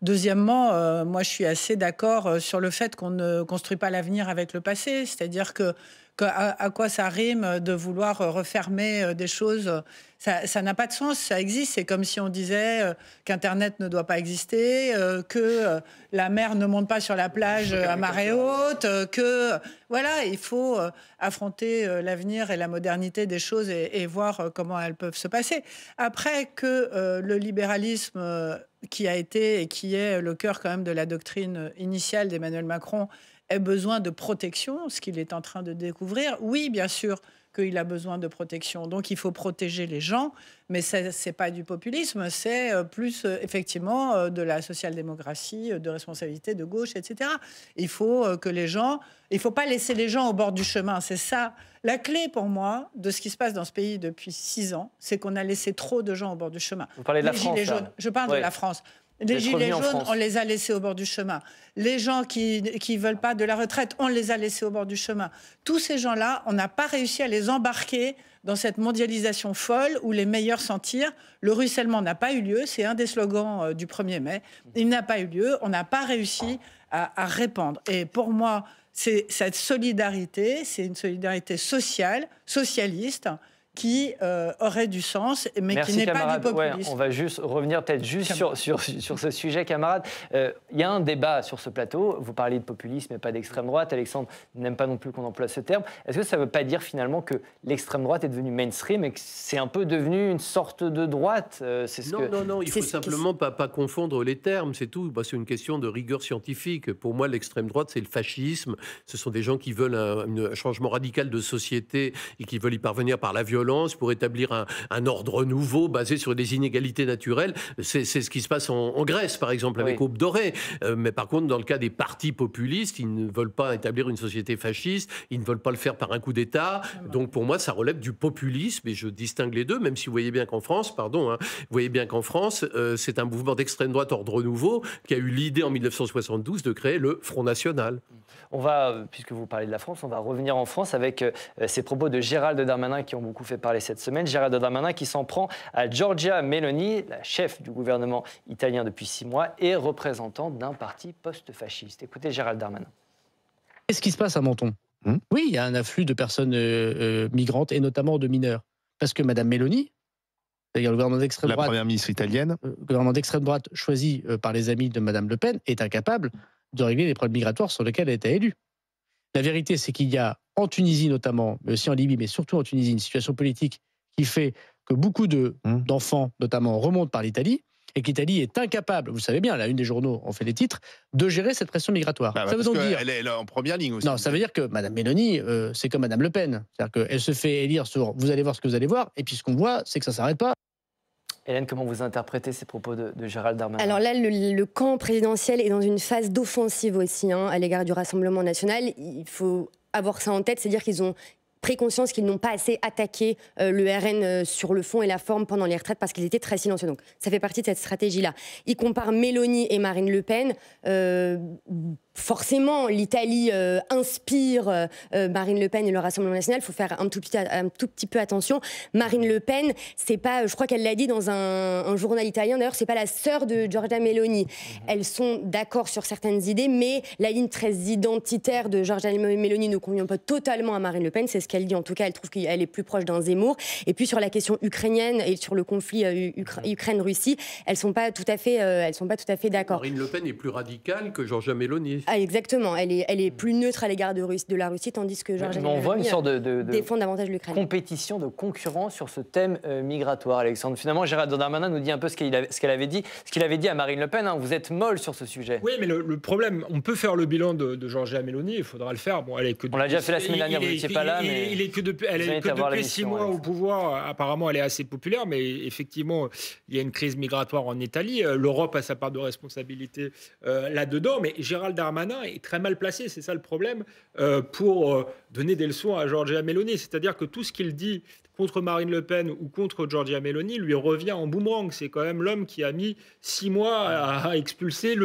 Deuxièmement, moi, je suis assez d'accord sur le fait qu'on ne construit pas l'avenir avec le passé. C'est-à-dire que À quoi ça rime de vouloir refermer des choses? Ça n'a pas de sens, ça existe. C'est comme si on disait qu'Internet ne doit pas exister, que la mer ne monte pas sur la plage à marée haute, que... Voilà, il faut affronter l'avenir et la modernité des choses et voir comment elles peuvent se passer. Après que le libéralisme qui a été et qui est le cœur quand même de la doctrine initiale d'Emmanuel Macron ait besoin de protection, ce qu'il est en train de découvrir, oui, bien sûr, qu'il a besoin de protection. Donc, il faut protéger les gens, mais ce n'est pas du populisme, c'est plus, effectivement, de la social-démocratie, de responsabilité de gauche, etc. Il faut que les gens... Il ne faut pas laisser les gens au bord du chemin, c'est ça. La clé, pour moi, de ce qui se passe dans ce pays depuis 6 ans, c'est qu'on a laissé trop de gens au bord du chemin. Vous parlez de la France, Gilets jaunes. Je parle de la France. Les gilets jaunes, on les a laissés au bord du chemin. Les gens qui ne veulent pas de la retraite, on les a laissés au bord du chemin. Tous ces gens-là, on n'a pas réussi à les embarquer dans cette mondialisation folle où les meilleurs s'en tirent. Le ruissellement n'a pas eu lieu, c'est un des slogans du 1er mai. Il n'a pas eu lieu, on n'a pas réussi à répandre. Et pour moi, c'est cette solidarité, c'est une solidarité sociale, socialiste, qui aurait du sens, mais qui n'est pas du populisme. Ouais, on va juste revenir peut-être juste sur ce sujet, camarades. Il y a un débat sur ce plateau. Vous parlez de populisme et pas d'extrême droite. Alexandre n'aime pas non plus qu'on emploie ce terme. Est-ce que ça ne veut pas dire finalement que l'extrême droite est devenue mainstream et que c'est un peu devenu une sorte de droite? Non, il faut simplement pas confondre les termes, c'est tout. C'est une question de rigueur scientifique. Pour moi, l'extrême droite, c'est le fascisme. Ce sont des gens qui veulent un changement radical de société et qui veulent y parvenir par la violence pour établir un ordre nouveau basé sur des inégalités naturelles. C'est ce qui se passe en Grèce, par exemple, avec Aube Dorée. Mais par contre, dans le cas des partis populistes, ils ne veulent pas établir une société fasciste, ils ne veulent pas le faire par un coup d'État. Donc pour moi, ça relève du populisme, et je distingue les deux, même si vous voyez bien qu'en France, c'est un mouvement d'extrême droite ordre nouveau qui a eu l'idée en 1972 de créer le Front National. On va, puisque vous parlez de la France, on va revenir en France avec ces propos de Gérald Darmanin qui ont beaucoup fait parler cette semaine. Gérald Darmanin qui s'en prend à Giorgia Meloni, la chef du gouvernement italien depuis 6 mois et représentante d'un parti post-fasciste. Écoutez Gérald Darmanin. Qu'est-ce qui se passe à Menton? Oui, il y a un afflux de personnes migrantes et notamment de mineurs. Parce que Mme Meloni, c'est-à-dire le gouvernement d'extrême droite, la première ministre italienne, le gouvernement d'extrême droite choisi par les amis de Mme Le Pen, est incapable de régler les problèmes migratoires sur lesquels elle a été élue. La vérité, c'est qu'il y a en Tunisie notamment, mais aussi en Libye, mais surtout en Tunisie, une situation politique qui fait que beaucoup d'enfants, notamment, remontent par l'Italie, et que l'Italie est incapable, vous le savez bien, la une des journaux en fait les titres, de gérer cette pression migratoire. Ça veut donc dire... Elle est en première ligne aussi. Non, ça veut dire que Mme Meloni, c'est comme Mme Le Pen. C'est-à-dire qu'elle se fait élire sur « vous allez voir ce que vous allez voir », et puis ce qu'on voit, c'est que ça ne s'arrête pas. Hélène, comment vous interprétez ces propos de Gérald Darmanin? Alors là, le camp présidentiel est dans une phase d'offensive aussi à l'égard du Rassemblement national. Il faut avoir ça en tête, c'est-à-dire qu'ils ont pris conscience qu'ils n'ont pas assez attaqué le RN sur le fond et la forme pendant les retraites parce qu'ils étaient très silencieux. Donc ça fait partie de cette stratégie-là. Ils comparent Meloni et Marine Le Pen. Forcément, l'Italie inspire Marine Le Pen et le Rassemblement national. Il faut faire un tout petit peu attention. Marine Le Pen, c'est pas, je crois qu'elle l'a dit dans un journal italien, d'ailleurs, c'est pas la sœur de Giorgia Meloni. Elles sont d'accord sur certaines idées, mais la ligne très identitaire de Giorgia Meloni ne convient pas totalement à Marine Le Pen. C'est ce qu'elle dit. En tout cas, elle trouve qu'elle est plus proche d'un Zemmour. Et puis sur la question ukrainienne et sur le conflit Ukraine-Russie, elles sont pas tout à fait d'accord. Marine Le Pen est plus radicale que Giorgia Meloni. Ah, exactement, elle est plus neutre à l'égard de la Russie, tandis que Giorgia Meloni on voit une sorte de défend davantage l'Ukraine. Compétition, de concurrence sur ce thème migratoire, Alexandre. Finalement, Gérald Darmanin nous dit un peu ce qu'il avait dit à Marine Le Pen. Vous êtes molle sur ce sujet. Oui, mais le problème, on peut faire le bilan de Giorgia Meloni, il faudra le faire. Bon, on l'a déjà fait la semaine dernière, vous n'étiez pas là. Elle est que depuis 6 mois au pouvoir. Apparemment, elle est assez populaire, mais effectivement, il y a une crise migratoire en Italie. L'Europe a sa part de responsabilité là-dedans, mais Gérald Darmanin est très mal placé, c'est ça le problème, pour donner des leçons à Giorgia Meloni. C'est-à-dire que tout ce qu'il dit contre Marine Le Pen ou contre Giorgia Meloni lui revient en boomerang. C'est quand même l'homme qui a mis 6 mois à expulser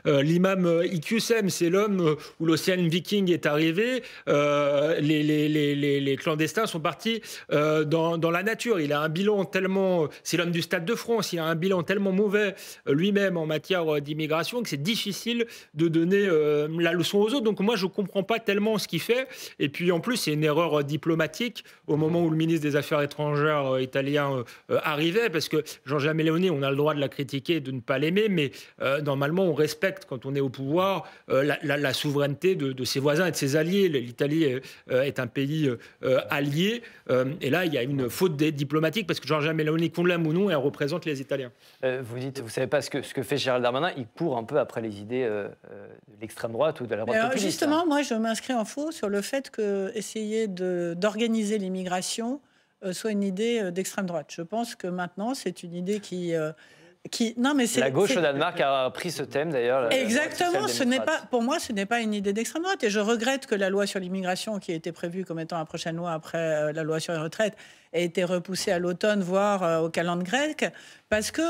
l'imam IQSM. C'est l'homme où l'Ocean Viking est arrivé. Les clandestins sont partis dans la nature. Il a un bilan tellement... C'est l'homme du Stade de France. Il a un bilan tellement mauvais lui-même en matière d'immigration que c'est difficile de donner la leçon aux autres. Donc moi, je ne comprends pas tellement ce qu'il fait. Et puis en plus, c'est une erreur diplomatique au moment où le ministre des Affaires étrangères italien arrivait, parce que Giorgia Meloni, on a le droit de la critiquer et de ne pas l'aimer, mais normalement, on respecte, quand on est au pouvoir, la souveraineté de ses voisins et de ses alliés. L'Italie est un pays allié. Et là, il y a une faute diplomatique, parce que Giorgia Meloni, qu'on l'aime ou non, elle représente les Italiens. Vous dites, vous ne savez pas ce que fait Gérald Darmanin, il court un peu après les idées de l'extrême droite ou de la droite populiste. Justement, moi, je m'inscris en faux sur le fait que essayer d'organiser l'immigration soit une idée d'extrême droite. Je pense que maintenant, c'est une idée qui non, mais la gauche au Danemark a pris ce thème d'ailleurs. Exactement, pour moi, ce n'est pas une idée d'extrême droite. Et je regrette que la loi sur l'immigration, qui a été prévue comme étant la prochaine loi après la loi sur les retraites, ait été repoussée à l'automne, voire au calende grec, parce que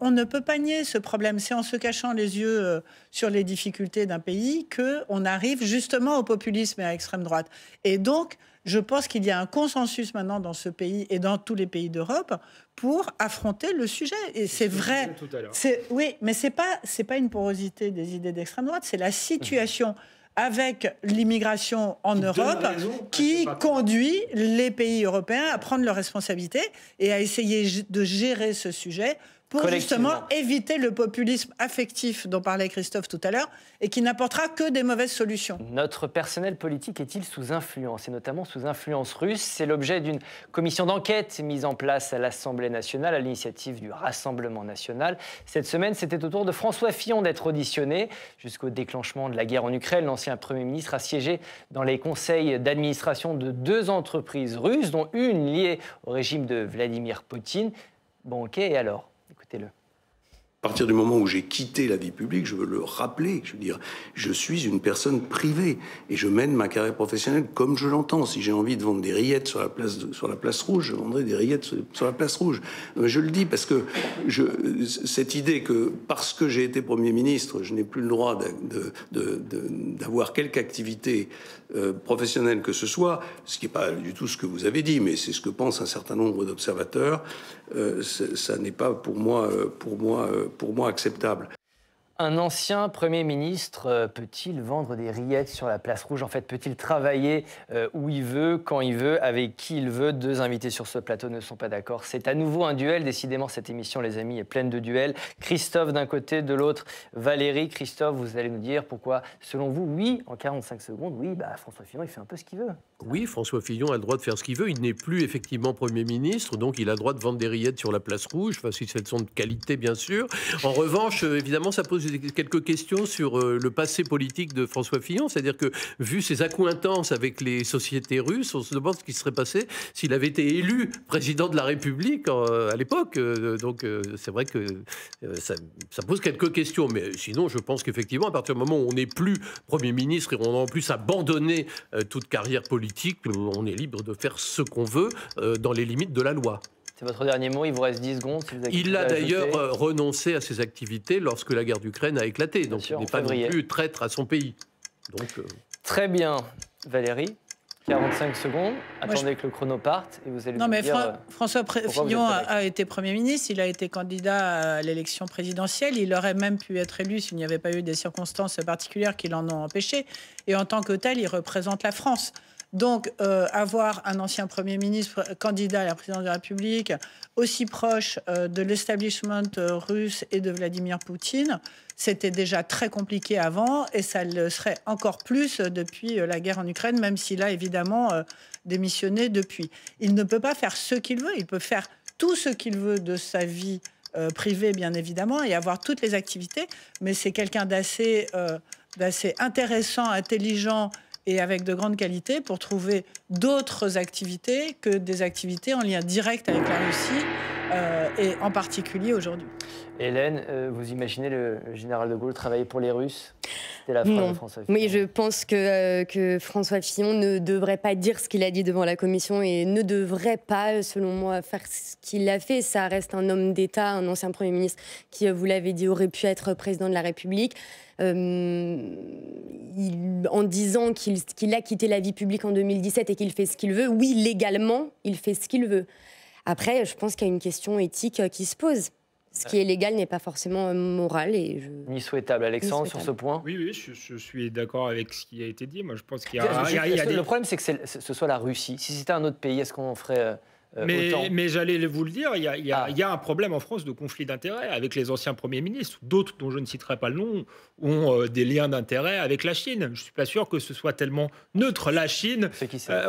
on ne peut pas nier ce problème. C'est en se cachant les yeux sur les difficultés d'un pays qu'on arrive justement au populisme et à l'extrême droite. Et donc, je pense qu'il y a un consensus maintenant dans ce pays et dans tous les pays d'Europe pour affronter le sujet. Et c'est vrai. Oui, mais c'est pas une porosité des idées d'extrême droite, c'est la situation avec l'immigration en Europe qui conduit les pays européens à prendre leurs responsabilités et à essayer de gérer ce sujet pour justement éviter le populisme affectif dont parlait Christophe tout à l'heure et qui n'apportera que des mauvaises solutions. Notre personnel politique est-il sous influence, et notamment sous influence russe? C'est l'objet d'une commission d'enquête mise en place à l'Assemblée nationale à l'initiative du Rassemblement national. Cette semaine, c'était au tour de François Fillon d'être auditionné. Jusqu'au déclenchement de la guerre en Ukraine, l'ancien Premier ministre a siégé dans les conseils d'administration de 2 entreprises russes, dont une liée au régime de Vladimir Poutine. Bon, ok, et alors? Écoutez-le. À partir du moment où j'ai quitté la vie publique, je veux le rappeler, je veux dire, je suis une personne privée et je mène ma carrière professionnelle comme je l'entends. Si j'ai envie de vendre des rillettes sur la place rouge, je vendrai des rillettes sur la place rouge. Je le dis parce que cette idée que parce que j'ai été Premier ministre, je n'ai plus le droit d'avoir quelque activité professionnelle que ce soit, ce qui n'est pas du tout ce que vous avez dit, mais c'est ce que pensent un certain nombre d'observateurs, ça n'est pas pour moi acceptable. Un ancien Premier ministre peut-il vendre des rillettes sur la place rouge? En fait, peut-il travailler où il veut, quand il veut, avec qui il veut? 2 invités sur ce plateau ne sont pas d'accord. C'est à nouveau un duel. Décidément, cette émission, les amis, est pleine de duels. Christophe d'un côté, de l'autre, Valérie. Christophe, vous allez nous dire pourquoi, selon vous, oui, en 45 secondes, oui, François Fillon, il fait un peu ce qu'il veut. Oui, François Fillon a le droit de faire ce qu'il veut. Il n'est plus effectivement Premier ministre, donc il a le droit de vendre des rillettes sur la place rouge, enfin, si elles sont de qualité, bien sûr. En revanche, évidemment, ça pose quelques questions sur le passé politique de François Fillon. C'est-à-dire que, vu ses accointances avec les sociétés russes, on se demande ce qui serait passé s'il avait été élu président de la République à l'époque. Donc, c'est vrai que ça pose quelques questions. Mais sinon, je pense qu'effectivement, à partir du moment où on n'est plus Premier ministre et on a en plus abandonné toute carrière politique, on est libre de faire ce qu'on veut dans les limites de la loi. C'est votre dernier mot, il vous reste 10 secondes. Si vous avez il a d'ailleurs renoncé à ses activités lorsque la guerre d'Ukraine a éclaté. Donc sûr, il n'est pas non plus traître à son pays. Donc, Très bien. Valérie, 45 secondes. Attendez que le chrono parte et vous allez nous dire... François Fillon a été Premier ministre, il a été candidat à l'élection présidentielle. Il aurait même pu être élu s'il n'y avait pas eu des circonstances particulières qui l'en ont empêché. Et en tant que tel, il représente la France. Donc, avoir un ancien Premier ministre candidat à la présidence de la République aussi proche de l'establishment russe et de Vladimir Poutine, c'était déjà très compliqué avant et ça le serait encore plus depuis la guerre en Ukraine, même s'il a évidemment démissionné depuis. Il ne peut pas faire ce qu'il veut, il peut faire tout ce qu'il veut de sa vie privée, bien évidemment, et avoir toutes les activités, mais c'est quelqu'un d'assez intéressant, intelligent, et avec de grandes qualités pour trouver d'autres activités que des activités en lien direct avec la Russie, et en particulier aujourd'hui. Hélène, vous imaginez le général de Gaulle travailler pour les Russes ? C'était la phrase de François Fillon. Mais je pense que François Fillon ne devrait pas dire ce qu'il a dit devant la commission et ne devrait pas, selon moi, faire ce qu'il a fait. Ça reste un homme d'État, un ancien Premier ministre qui, vous l'avez dit, aurait pu être président de la République. En disant qu'il a quitté la vie publique en 2017 et qu'il fait ce qu'il veut, oui, légalement, il fait ce qu'il veut. Après, je pense qu'il y a une question éthique qui se pose. Ce qui est légal n'est pas forcément moral. Ni souhaitable. Alexandre, sur ce point? Oui, je suis d'accord avec ce qui a été dit. Moi, je pense qu'il y a... Le problème, c'est que ce soit la Russie. Si c'était un autre pays, est-ce qu'on en ferait... Mais j'allais vous le dire, il y a un problème en France de conflit d'intérêts avec les anciens premiers ministres. D'autres, dont je ne citerai pas le nom, ont des liens d'intérêt avec la Chine. Je ne suis pas sûr que ce soit tellement neutre. La Chine,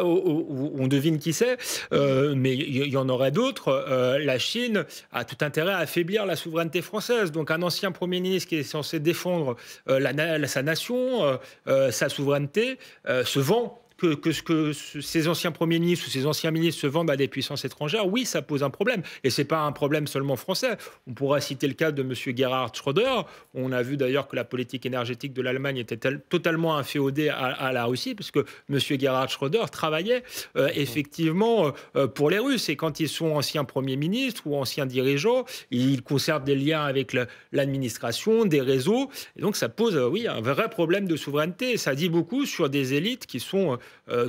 on devine qui c'est, mais il y en aurait d'autres. La Chine a tout intérêt à affaiblir la souveraineté française. Donc un ancien Premier ministre qui est censé défendre sa nation, sa souveraineté, se vend. Que ces anciens premiers ministres ou ces anciens ministres se vendent à des puissances étrangères, oui, ça pose un problème. Et ce n'est pas un problème seulement français. On pourra citer le cas de M. Gerhard Schröder. On a vu d'ailleurs que la politique énergétique de l'Allemagne était totalement inféodée à la Russie, parce que M. Gerhard Schröder travaillait effectivement pour les Russes. Et quand ils sont anciens premiers ministres ou anciens dirigeants, ils conservent des liens avec l'administration, des réseaux. Et donc ça pose, oui, un vrai problème de souveraineté. Et ça dit beaucoup sur des élites qui sont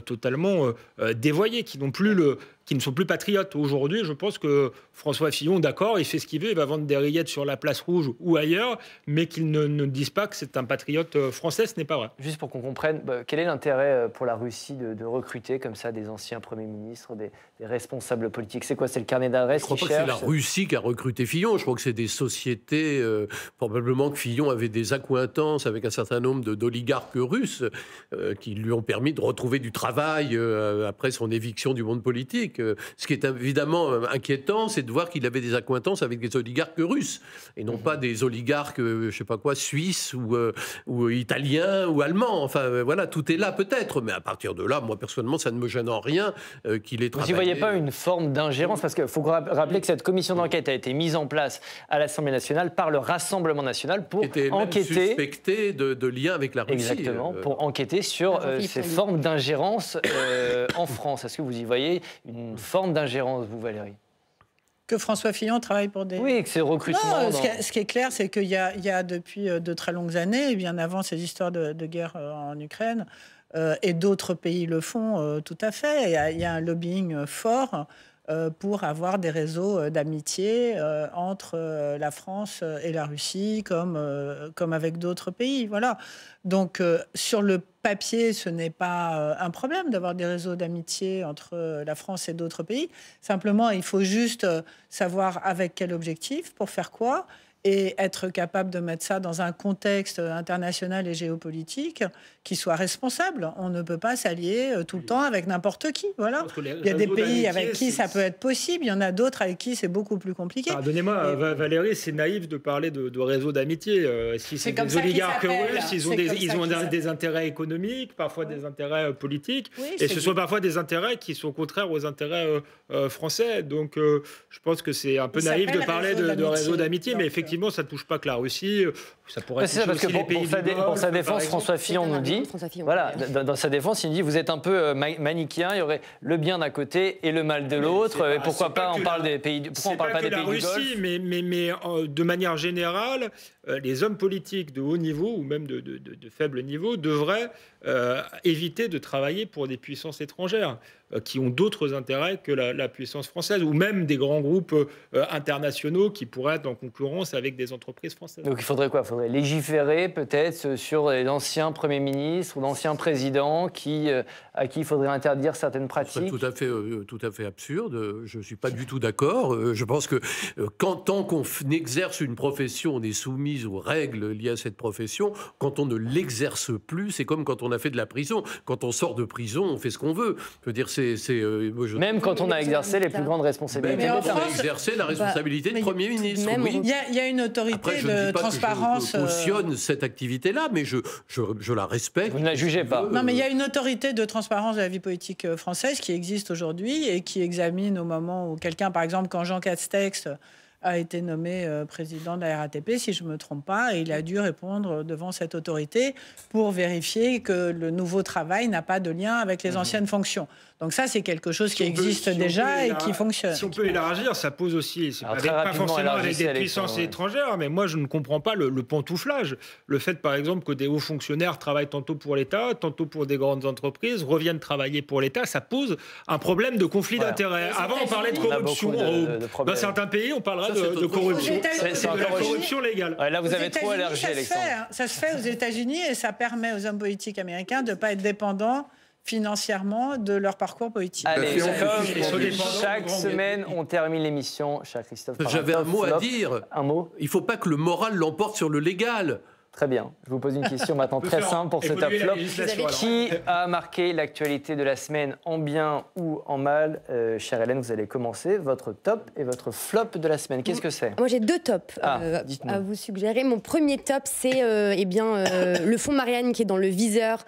totalement dévoyés, qui ne sont plus patriotes. Aujourd'hui, je pense que François Fillon, d'accord, il fait ce qu'il veut, il va vendre des rillettes sur la place Rouge ou ailleurs, mais qu'il ne dise pas que c'est un patriote français, ce n'est pas vrai. Juste pour qu'on comprenne, quel est l'intérêt pour la Russie de recruter comme ça des anciens premiers ministres, des responsables politiques? C'est quoi? C'est le carnet d'adresse? Je ne crois pas que c'est la Russie qui a recruté Fillon. Je crois que c'est des sociétés, probablement que Fillon avait des accointances avec un certain nombre d'oligarques russes qui lui ont permis de retrouver du travail après son éviction du monde polique. Ce qui est évidemment inquiétant, c'est de voir qu'il avait des accointances avec des oligarques russes et non pas des oligarques, je sais pas quoi, suisses ou italiens ou allemands. Enfin, voilà, tout est là peut-être, mais à partir de là, moi personnellement, ça ne me gêne en rien qu'il ait travaillé. Vous n'y voyez pas une forme d'ingérence? Parce qu'il faut rappeler que cette commission d'enquête a été mise en place à l'Assemblée nationale par le Rassemblement national pour enquêter. Même suspecté de lien avec la Russie. Exactement, pour enquêter sur ces formes d'ingérence en France. Est-ce que vous y voyez une forme d'ingérence, vous, Valérie? Que François Fillon travaille pour des... Oui, que c'est recrutement... Non, ce qui est clair, c'est qu'il y a depuis de très longues années, et bien avant ces histoires de guerre en Ukraine, et d'autres pays le font tout à fait, il y a un lobbying fort pour avoir des réseaux d'amitié entre la France et la Russie, comme avec d'autres pays. Voilà. Donc, sur le papier, ce n'est pas un problème d'avoir des réseaux d'amitié entre la France et d'autres pays. Simplement, il faut juste savoir avec quel objectif, pour faire quoi, et être capable de mettre ça dans un contexte international et géopolitique qui soit responsable. On ne peut pas s'allier tout le temps avec n'importe qui. Voilà. Il y a des pays avec qui ça peut être possible, il y en a d'autres avec qui c'est beaucoup plus compliqué. Pardonnez-moi, Valérie, c'est naïf de parler de réseaux d'amitié. Si c'est des oligarques russes, ils ont des intérêts économiques, parfois des intérêts politiques, et ce sont parfois des intérêts qui sont contraires aux intérêts français. Donc je pense que c'est un peu naïf de parler de réseaux d'amitié, mais effectivement, ça ne touche pas que la Russie. Ça pourrait toucher aussi les pays du Nord. Pour sa défense, François Fillon nous dit, voilà, dans sa défense, il dit, vous êtes un peu manichéen, il y aurait le bien d'un côté et le mal de l'autre. Et pourquoi pas on parle des pays, pourquoi on parle pas des pays du Golfe? Mais de manière générale, les hommes politiques de haut niveau ou même de faible niveau devraient éviter de travailler pour des puissances étrangères qui ont d'autres intérêts que la puissance française, ou même des grands groupes internationaux qui pourraient être en concurrence avec des entreprises françaises. Donc il faudrait quoi? Il faudrait légiférer peut-être sur l'ancien Premier ministre ou l'ancien président à qui il faudrait interdire certaines pratiques. C'est tout à fait absurde. Je ne suis pas du tout d'accord. Je pense que tant qu'on exerce une profession, on est soumis aux règles liées à cette profession. Quand on ne l'exerce plus, c'est comme quand on a fait de la prison. Quand on sort de prison, on fait ce qu'on veut. Je veux dire, même quand on a exercé les plus grandes responsabilités. Même quand on a exercé la responsabilité de Premier ministre. Oui. Il y a une autorité de transparence. Je cautionne cette activité-là, mais je la respecte. Vous ne la jugez pas. Non, mais il y a une autorité de transparence de la vie politique française qui existe aujourd'hui et qui examine au moment où quelqu'un, par exemple, quand Jean Castex a été nommé président de la RATP, si je ne me trompe pas, et il a dû répondre devant cette autorité pour vérifier que le nouveau travail n'a pas de lien avec les anciennes fonctions. Donc ça, c'est quelque chose qui existe déjà et qui fonctionne. Si on peut élargir, ça pose aussi, pas forcément avec des puissances étrangères, mais moi je ne comprends pas le pantouflage. Le fait par exemple que des hauts fonctionnaires travaillent tantôt pour l'État, tantôt pour des grandes entreprises, reviennent travailler pour l'État, ça pose un problème de conflit d'intérêts. Avant on parlait de corruption. Dans certains pays, on parlera de corruption. C'est de la corruption légale. Là, vous avez trop élargi, Alexandre. Ça se fait aux États-Unis et ça permet aux hommes politiques américains de ne pas être dépendants financièrement de leur parcours politique. Allez, chaque semaine, on termine l'émission. Cher Christophe, j'avais un mot à dire. Un mot. Il ne faut pas que le moral l'emporte sur le légal. Très bien. Je vous pose une question maintenant très simple pour ce top flop. Qui a marqué l'actualité de la semaine en bien ou en mal? Chère Hélène, vous allez commencer. Votre top et votre flop de la semaine. Qu'est-ce que c'est? Moi, j'ai 2 tops à vous suggérer. Mon premier top, c'est le fonds Marianne qui est dans le viseur.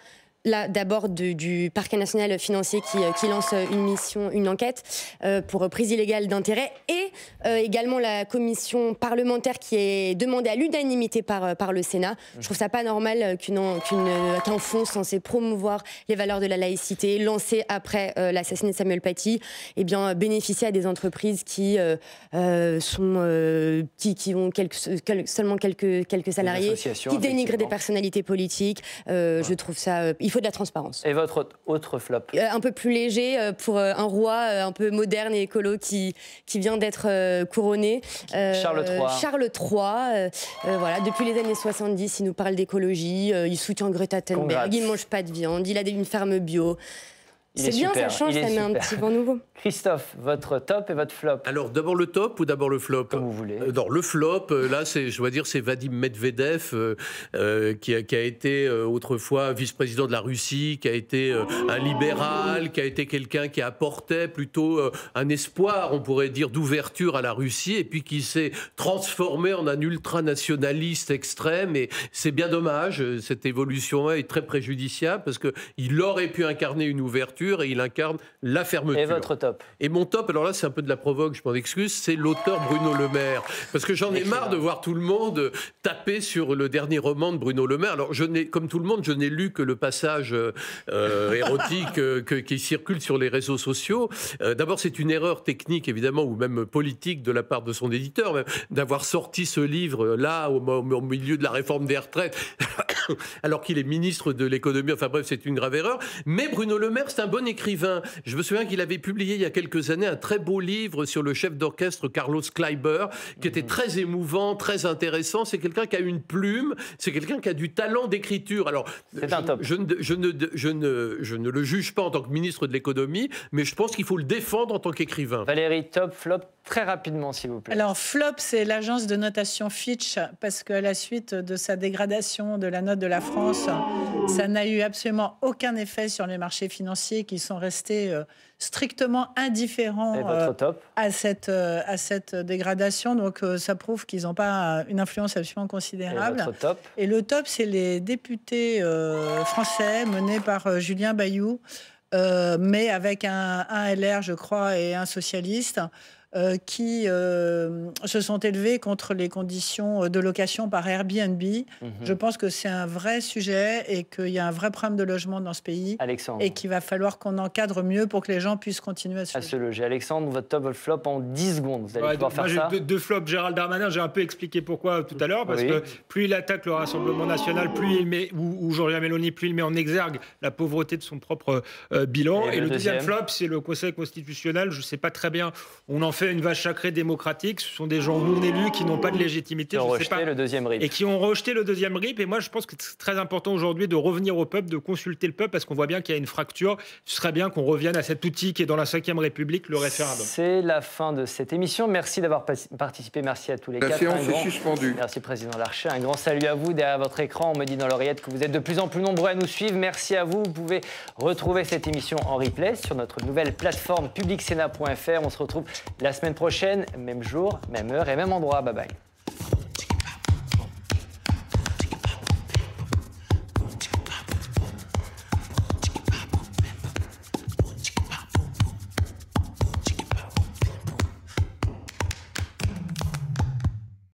Là, d'abord du parquet national financier qui lance une enquête pour prise illégale d'intérêt et également la commission parlementaire qui est demandée à l'unanimité par le Sénat. Je trouve ça pas normal qu'un fonds censé promouvoir les valeurs de la laïcité, lancé après l'assassinat de Samuel Paty, bénéficie à des entreprises qui ont seulement quelques salariés, qui dénigrent des personnalités politiques. Je trouve ça... Il faut de la transparence. Et votre autre flop? Un peu plus léger pour un roi un peu moderne et écolo qui vient d'être couronné. Charles III. Charles III, voilà, depuis les années 70, il nous parle d'écologie, il soutient Greta Thunberg, il ne mange pas de viande, il a une ferme bio. C'est bien, ça change, ça met un petit vent nouveau. Christophe, votre top et votre flop? Alors, d'abord le top ou d'abord le flop? Comme vous voulez. Le flop, là, je dois dire, c'est Vadim Medvedev, qui a été autrefois vice-président de la Russie, qui a été un libéral, qui a été quelqu'un qui apportait plutôt un espoir, on pourrait dire, d'ouverture à la Russie, et puis qui s'est transformé en un ultranationaliste extrême. Et c'est bien dommage, cette évolution est très préjudiciable, parce qu'il aurait pu incarner une ouverture, et il incarne la fermeture. Et votre top? Et mon top, alors là c'est un peu de la provoque, je m'en excuse, c'est l'auteur Bruno Le Maire. Parce que j'en ai marre de voir tout le monde taper sur le dernier roman de Bruno Le Maire. Alors comme tout le monde, je n'ai lu que le passage érotique qui circule sur les réseaux sociaux. D'abord c'est une erreur technique évidemment, ou même politique de la part de son éditeur, même, d'avoir sorti ce livre là au milieu de la réforme des retraites, alors qu'il est ministre de l'économie. Enfin bref, c'est une grave erreur. Mais Bruno Le Maire, c'est un bon écrivain. Je me souviens qu'il avait publié il y a quelques années un très beau livre sur le chef d'orchestre Carlos Kleiber, qui était très émouvant, très intéressant. C'est quelqu'un qui a une plume, c'est quelqu'un qui a du talent d'écriture. Alors, je ne le juge pas en tant que ministre de l'économie, mais je pense qu'il faut le défendre en tant qu'écrivain. Valérie, top, flop, très rapidement, s'il vous plaît. Alors, flop, c'est l'agence de notation Fitch, parce qu'à la suite de sa dégradation de la note de la France, ça n'a eu absolument aucun effet sur les marchés financiers qui sont restés strictement indifférents à cette dégradation. Donc, ça prouve qu'ils n'ont pas une influence absolument considérable. Et votre top? Et le top, c'est les députés français menés par Julien Bayou, mais avec un LR, je crois, et un socialiste, qui se sont élevés contre les conditions de location par Airbnb. Je pense que c'est un vrai sujet et qu'il y a un vrai problème de logement dans ce pays. Alexandre. Et qu'il va falloir qu'on encadre mieux pour que les gens puissent continuer à se loger. Alexandre, votre top flop en 10 secondes. Vous allez pouvoir faire ça. J'ai deux flops. Gérald Darmanin, j'ai un peu expliqué pourquoi tout à l'heure, parce que plus il attaque le Rassemblement national, plus il met, ou Giorgia Meloni, plus il met en exergue la pauvreté de son propre bilan. Et le deuxième flop, c'est le Conseil constitutionnel. Je ne sais pas très bien, on en fait une vache sacrée démocratique. Ce sont des gens non élus qui n'ont pas de légitimité. Qui ont rejeté le deuxième RIP. Et qui ont rejeté le deuxième RIP. Et moi, je pense que c'est très important aujourd'hui de revenir au peuple, de consulter le peuple, parce qu'on voit bien qu'il y a une fracture. Ce serait bien qu'on revienne à cet outil qui est dans la Ve République, le référendum. C'est la fin de cette émission. Merci d'avoir participé. Merci à tous les quatre. La séance est suspendue. Merci, Président Larcher. Un grand salut à vous. Derrière votre écran, on me dit dans l'oreillette que vous êtes de plus en plus nombreux à nous suivre. Merci à vous. Vous pouvez retrouver cette émission en replay sur notre nouvelle plateforme publicsena.fr. On se retrouve la semaine prochaine, même jour, même heure et même endroit. Bye bye.